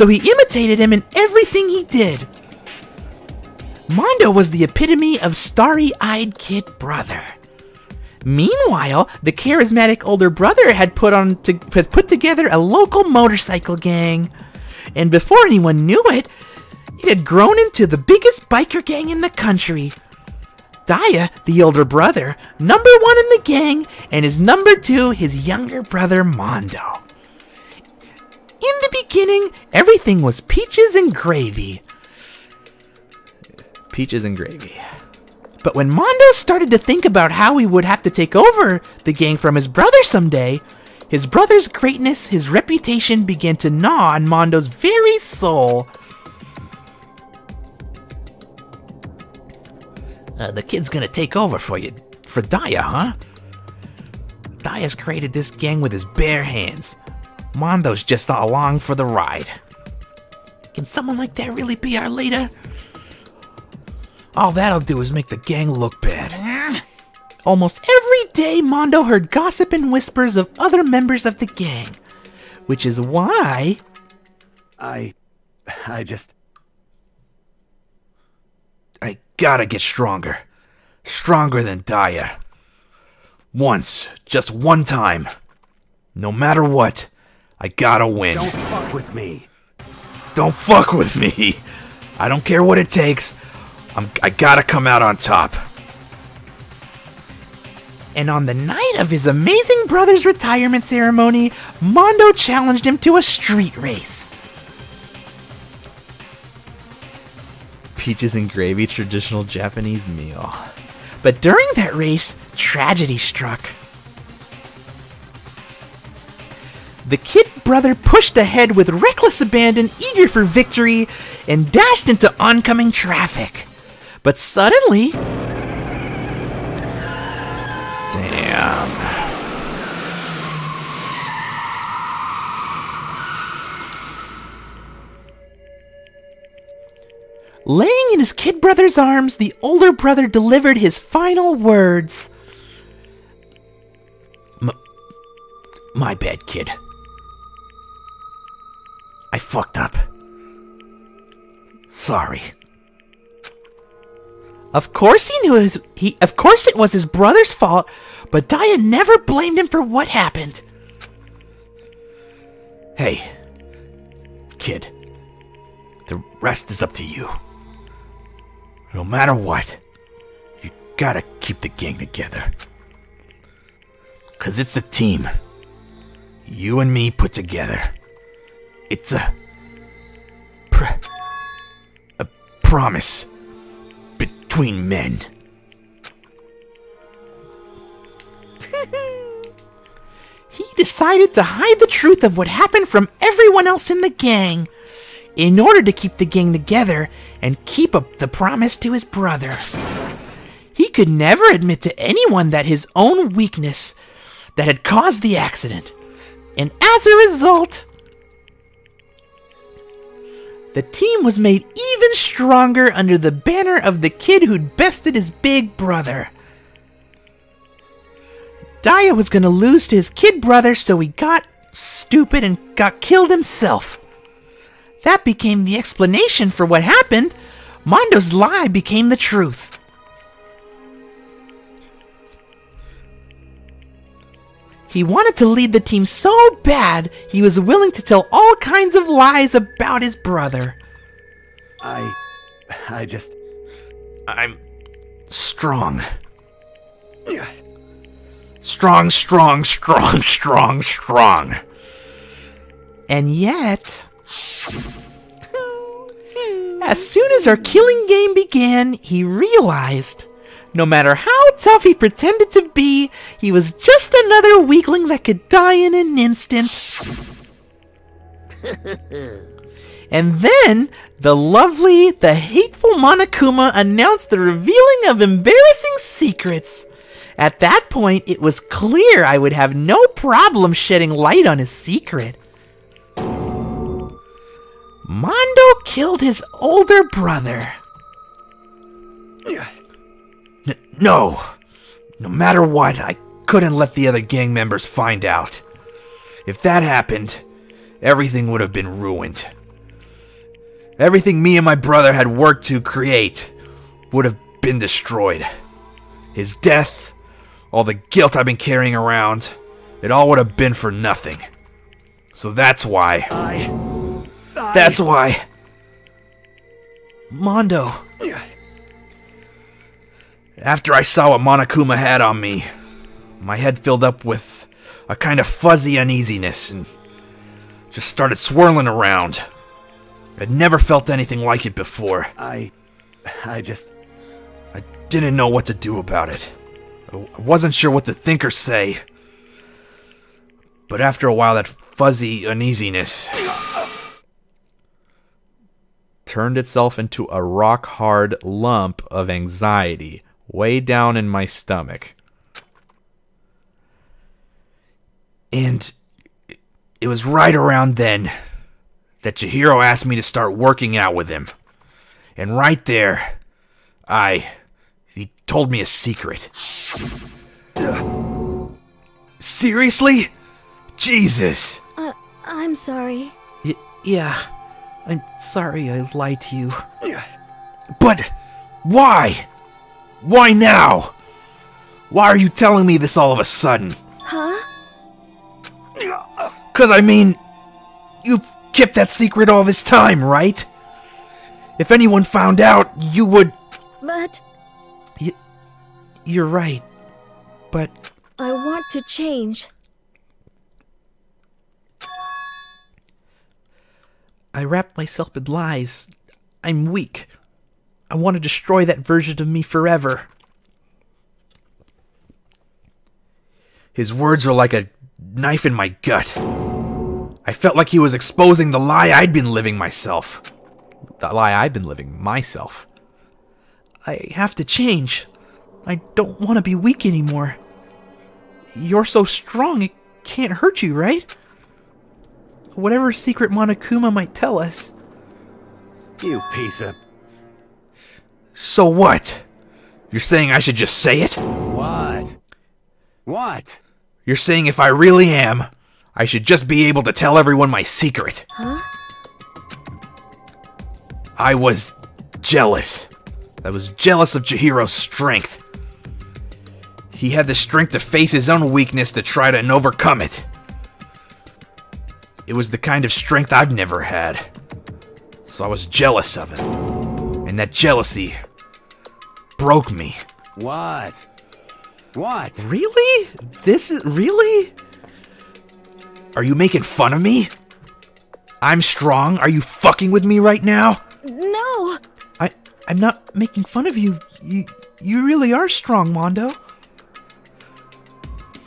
he imitated him in everything he did. Mondo was the epitome of starry-eyed kid brother. Meanwhile, the charismatic older brother had put together a local motorcycle gang. And before anyone knew it, it had grown into the biggest biker gang in the country. Daya, the older brother, #1 in the gang, and his #2, his younger brother Mondo. In the beginning, everything was peaches and gravy. Peaches and gravy. But when Mondo started to think about how he would have to take over the gang from his brother someday, his brother's greatness, his reputation began to gnaw on Mondo's very soul. The kid's gonna take over for Daya, huh? Daya's created this gang with his bare hands. Mondo's just along for the ride. Can someone like that really be our leader? All that'll do is make the gang look bad. Almost every day, Mondo heard gossip and whispers of other members of the gang, which is why I just... I gotta get stronger. Stronger than Daya. Once. Just one time. No matter what, I gotta win. Don't fuck with me. Don't fuck with me. I don't care what it takes. I gotta come out on top. And on the night of his amazing brother's retirement ceremony, Mondo challenged him to a street race. Peaches and gravy, traditional Japanese meal. But during that race, tragedy struck. The kid brother pushed ahead with reckless abandon, eager for victory, and dashed into oncoming traffic. But suddenly... Damn. Laying in his kid brother's arms, the older brother delivered his final words. My bad, kid. I fucked up. Sorry. Of course he knew of course it was his brother's fault, but Daya never blamed him for what happened. Hey, kid. The rest is up to you. No matter what, you gotta keep the gang together. 'Cause it's the team. You and me put together. It's a promise between men. He decided to hide the truth of what happened from everyone else in the gang in order to keep the gang together and keep up the promise to his brother. He could never admit to anyone that his own weakness that had caused the accident. And as a result, the team was made even stronger under the banner of the kid who'd bested his big brother. Daya was gonna lose to his kid brother, so he got stupid and got killed himself. That became the explanation for what happened. Mondo's lie became the truth. He wanted to lead the team so bad, he was willing to tell all kinds of lies about his brother. I'm strong. Strong, strong, strong, strong, strong. And yet... As soon as our killing game began, he realized... No matter how tough he pretended to be, he was just another weakling that could die in an instant. And then, the hateful Monokuma announced the revealing of embarrassing secrets. At that point, it was clear I would have no problem shedding light on his secret. Mondo killed his older brother. No matter what, I couldn't let the other gang members find out. If that happened, everything would have been ruined. Everything me and my brother had worked to create would have been destroyed. His death, all the guilt I've been carrying around, it all would have been for nothing. So that's why... That's why... Mondo... After I saw what Monokuma had on me, my head filled up with a kind of fuzzy uneasiness and just started swirling around. I'd never felt anything like it before. I didn't know what to do about it. I wasn't sure what to think or say. But after a while, that fuzzy uneasiness turned itself into a rock-hard lump of anxiety way down in my stomach. And it was right around then that Chihiro asked me to start working out with him. And right there, he told me a secret. Seriously? Jesus. I'm sorry. Yeah, I'm sorry I lied to you. But why? Why now? Why are you telling me this all of a sudden? Huh? 'Cause I mean, you've kept that secret all this time, right? If anyone found out, you would... But... You're right. But... I want to change. I wrapped myself in lies. I'm weak. I want to destroy that version of me forever. His words were like a knife in my gut. I felt like he was exposing the lie I'd been living myself. The lie I've been living myself. I have to change. I don't want to be weak anymore. You're so strong, it can't hurt you, right? Whatever secret Monokuma might tell us. You piece of... So what? You're saying I should just say it? What? What? You're saying if I really am, I should just be able to tell everyone my secret. Huh? I was jealous. I was jealous of Chihiro's strength. He had the strength to face his own weakness to try to overcome it. It was the kind of strength I've never had. So I was jealous of it. And that jealousy broke me. What? What? Really? This is... really? Are you making fun of me? I'm strong. Are you fucking with me right now? No! I'm not making fun of you. You really are strong, Mondo.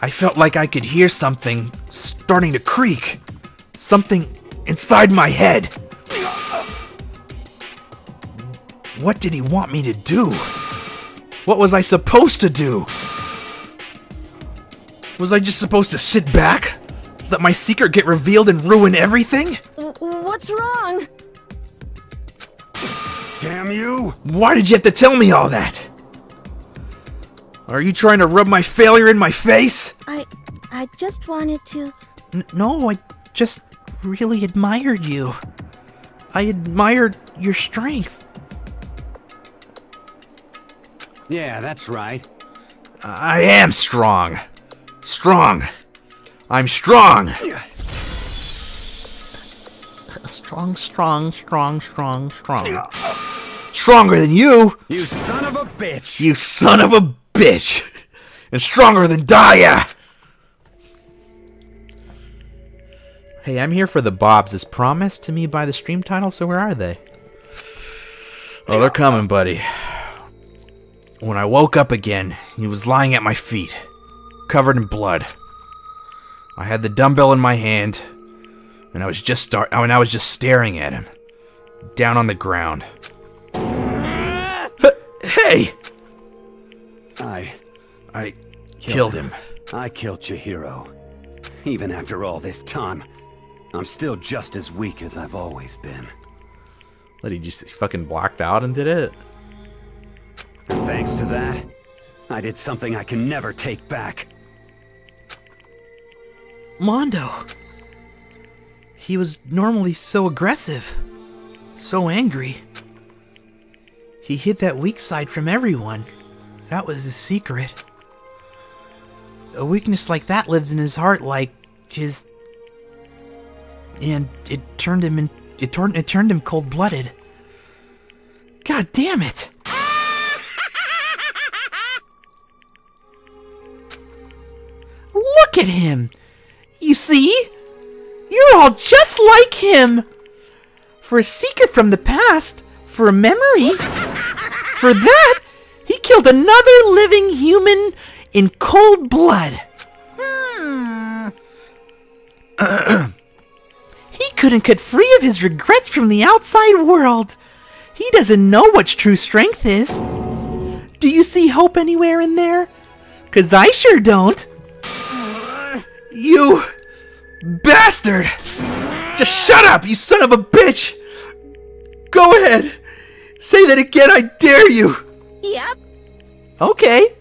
I felt like I could hear something starting to creak. Something inside my head. What did he want me to do? What was I supposed to do? Was I just supposed to sit back? Let my secret get revealed and ruin everything? What's wrong? Damn you! Why did you have to tell me all that? Are you trying to rub my failure in my face? I just wanted to... No, I just really admired you. I admired your strength. Yeah, that's right. I am strong. Strong. I'm strong. Strong. Stronger than you. You son of a bitch. You son of a bitch. And stronger than Daya. Hey, I'm here for the Bobs as promised to me by the stream title, so where are they? Oh, they're coming, buddy. When I woke up again, he was lying at my feet, covered in blood. I had the dumbbell in my hand, and I was just staring at him, down on the ground. Hey! I killed him. I killed Chihiro. Even after all this time, I'm still just as weak as I've always been. What, he just fucking blocked out and did it? And thanks to that, I did something I can never take back. Mondo. He was normally so aggressive. So angry. He hid that weak side from everyone. That was his secret. A weakness like that lives in his heart like his... And it turned him cold-blooded. God damn it! Look at him! You see? You're all just like him! For a secret from the past, for a memory, for that, he killed another living human in cold blood. He couldn't get free of his regrets from the outside world. He doesn't know what true strength is. Do you see hope anywhere in there? 'Cause I sure don't. You bastard! Just shut up, you son of a bitch! Go ahead! Say that again, I dare you! Yep. Okay.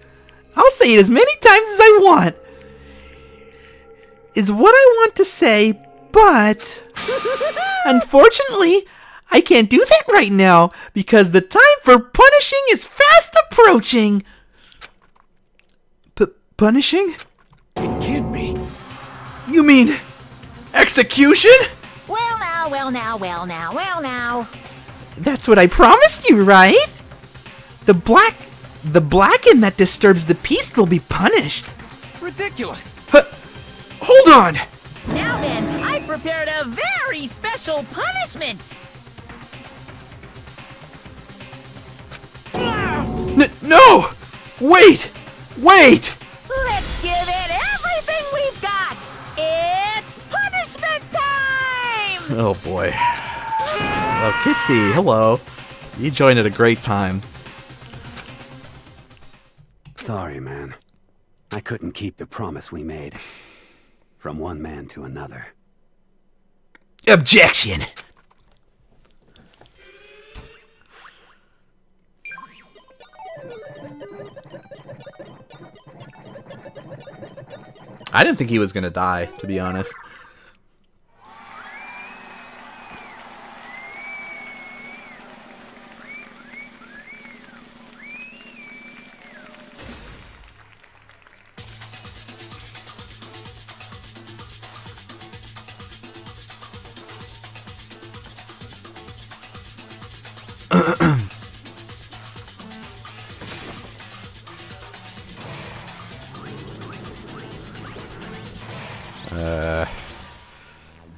I'll say it as many times as I want. Is what I want to say, but... unfortunately, I can't do that right now because the time for punishing is fast approaching. Punishing? It can't be. You mean execution? Well now, well now, well now, well now. That's what I promised you, right? The Blacken that disturbs the peace will be punished. Ridiculous. Hold on. Now then, I prepared a very special punishment. No! Wait! Let's give it everything we've got. It's punishment time! Oh boy. Oh, Kissy, hello. You joined at a great time. Sorry, man. I couldn't keep the promise we made. From one man to another. Objection! I didn't think he was gonna die, to be honest.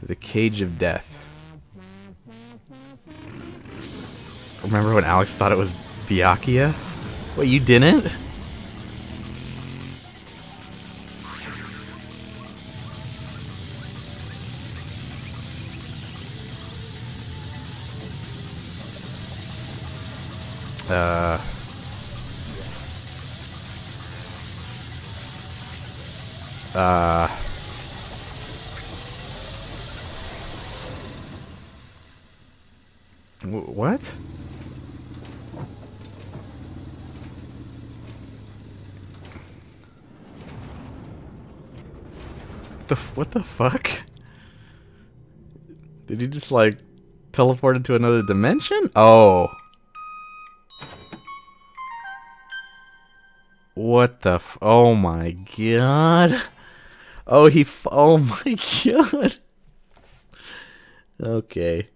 The Cage of Death. Remember when Alex thought it was Byakuya? Wait, you didn't? What? What the fuck? Did he just like teleport into another dimension? Oh. What the oh my god. Oh, oh my god. Okay.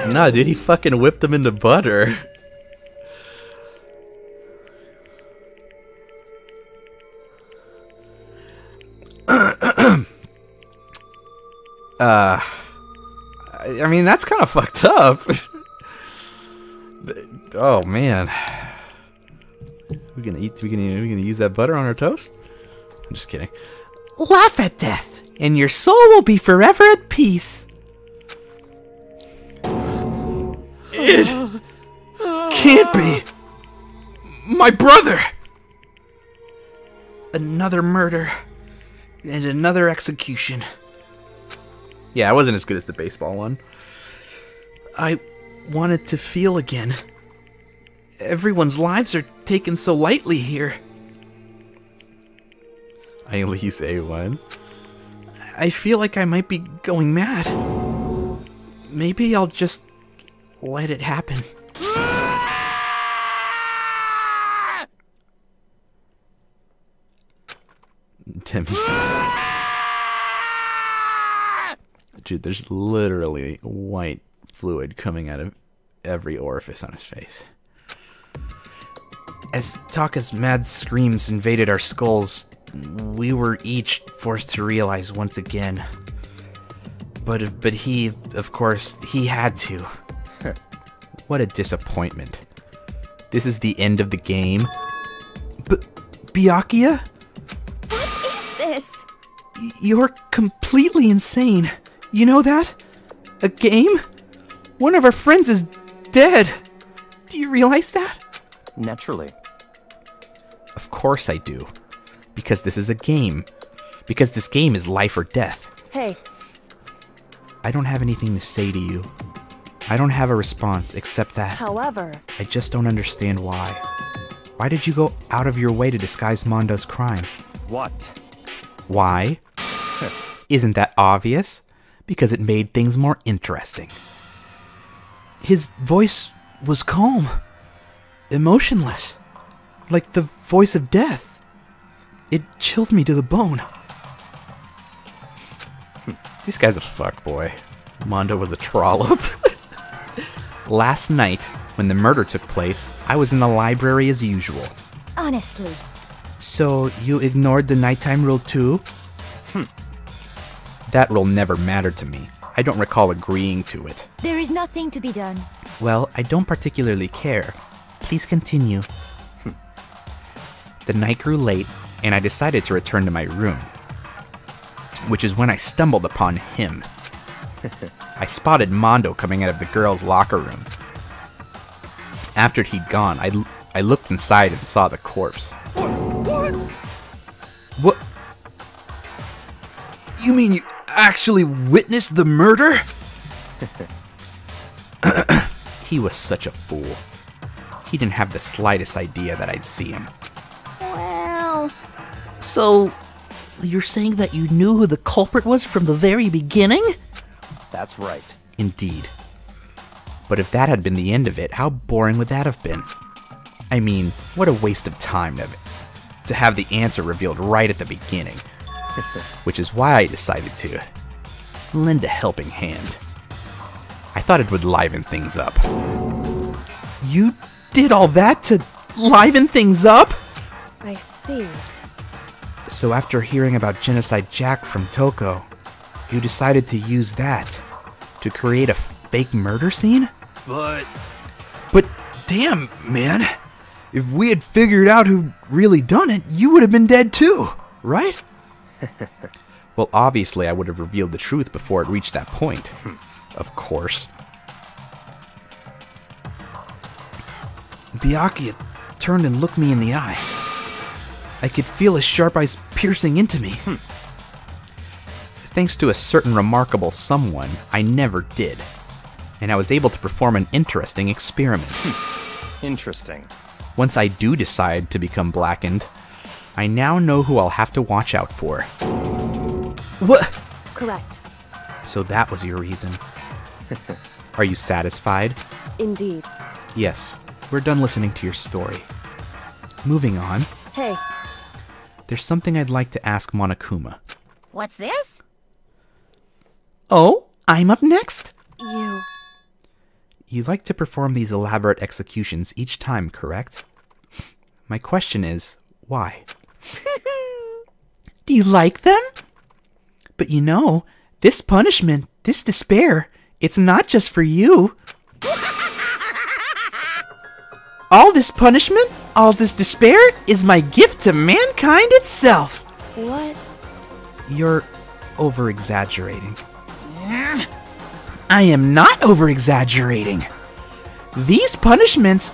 Nah, dude, he fucking whipped him into butter. I mean, that's kind of fucked up. Oh man, we gonna use that butter on our toast? I'm just kidding. Laugh at death, and your soul will be forever at peace. It can't be. My brother. Another murder and another execution. Yeah, it wasn't as good as the baseball one. I wanted to feel again. Everyone's lives are taken so lightly here. Elise A1. I feel like I might be going mad. Maybe I'll just let it happen. Timmy. Dude, there's literally white fluid coming out of every orifice on his face. As Taka's mad screams invaded our skulls, we were each forced to realize once again. But he, of course, he had to. What a disappointment. This is the end of the game. Byakuya? What is this? You're completely insane. You know that? A game? One of our friends is dead. Do you realize that? Naturally. Of course I do. Because this is a game. Because this game is life or death. Hey. I don't have anything to say to you. I don't have a response except that. However, I just don't understand why. Why did you go out of your way to disguise Mondo's crime? What? Why? Isn't that obvious? because it made things more interesting. His voice was calm, emotionless, like the voice of death. It chilled me to the bone. This guy's a fuckboy. Mondo was a trollop. Last night, when the murder took place, I was in the library as usual. Honestly. So, you ignored the nighttime rule too? That rule never mattered to me. I don't recall agreeing to it. There is nothing to be done. Well, I don't particularly care. Please continue. The night grew late, and I decided to return to my room. Which is when I stumbled upon him. I spotted Mondo coming out of the girls' locker room. After he'd gone, I looked inside and saw the corpse. What? You mean you actually witnessed the murder? He was such a fool. He didn't have the slightest idea that I'd see him. Well... So, you're saying that you knew who the culprit was from the very beginning? That's right. Indeed. But if that had been the end of it, how boring would that have been? I mean, what a waste of time to have the answer revealed right at the beginning. Which is why I decided to lend a helping hand. I thought it would liven things up. You did all that to liven things up? I see. So after hearing about Genocide Jack from Toko, you decided to use that to create a fake murder scene? But damn, man. If we had figured out who'd really done it, you would have been dead too, right? Well, obviously I would have revealed the truth before it reached that point. Of course. Byakuya turned and looked me in the eye. I could feel his sharp eyes piercing into me. Thanks to a certain remarkable someone, I never did. And I was able to perform an interesting experiment. Interesting. Once I do decide to become blackened, I now know who I'll have to watch out for. What? Correct. So that was your reason. Are you satisfied? Indeed. Yes, we're done listening to your story. Moving on. Hey. There's something I'd like to ask Monokuma. What's this? Oh, I'm up next. You like to perform these elaborate executions each time, correct? My question is, why? Do you like them? But you know, this punishment, this despair, it's not just for you. All this punishment, all this despair is my gift to mankind itself. What? You're over-exaggerating. I am not over-exaggerating. These punishments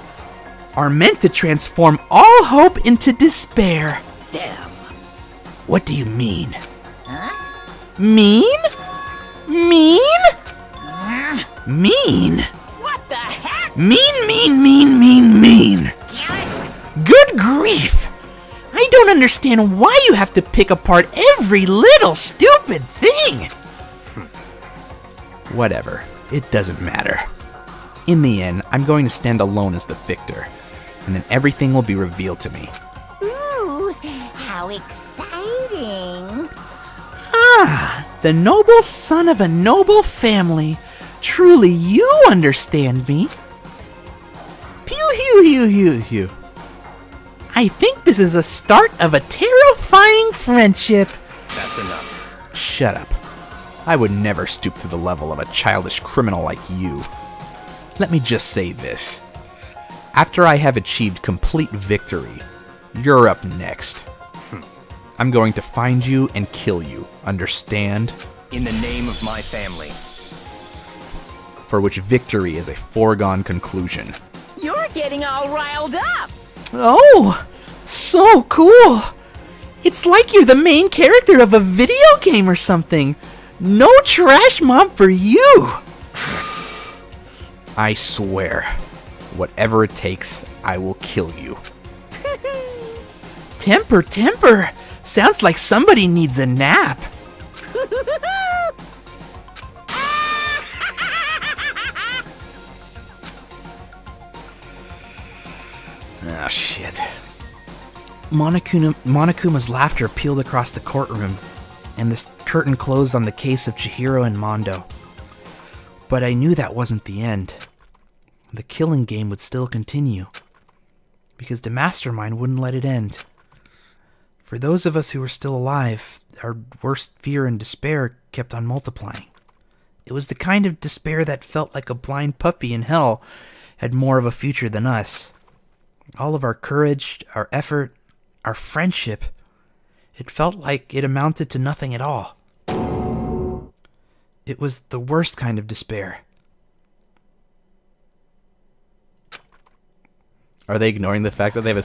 are meant to transform all hope into despair. Damn. What do you mean? Huh? Mean? Mean? Mean? What the heck? Mean. Good grief! I don't understand why you have to pick apart every little stupid thing! Whatever. It doesn't matter. In the end, I'm going to stand alone as the victor, and then everything will be revealed to me. Ooh, how exciting! Ah, the noble son of a noble family. Truly, you understand me. Pew. I think this is a start of a terrifying friendship. That's enough. Shut up. I would never stoop to the level of a childish criminal like you. Let me just say this. After I have achieved complete victory, you're up next. I'm going to find you and kill you, understand? In the name of my family. For which victory is a foregone conclusion. You're getting all riled up! Oh, so cool! It's like you're the main character of a video game or something. No trash mob for you! I swear, whatever it takes, I will kill you. Temper. Sounds like somebody needs a nap. Ah, shit. Monokuma's laughter peeled across the courtroom, and the curtain closed on the case of Chihiro and Mondo. But I knew that wasn't the end. The killing game would still continue, because the mastermind wouldn't let it end. For those of us who were still alive, our worst fear and despair kept on multiplying. It was the kind of despair that felt like a blind puppy in hell had more of a future than us. All of our courage, our effort, our friendship, it felt like it amounted to nothing at all. It was the worst kind of despair. Are they ignoring the fact that they have a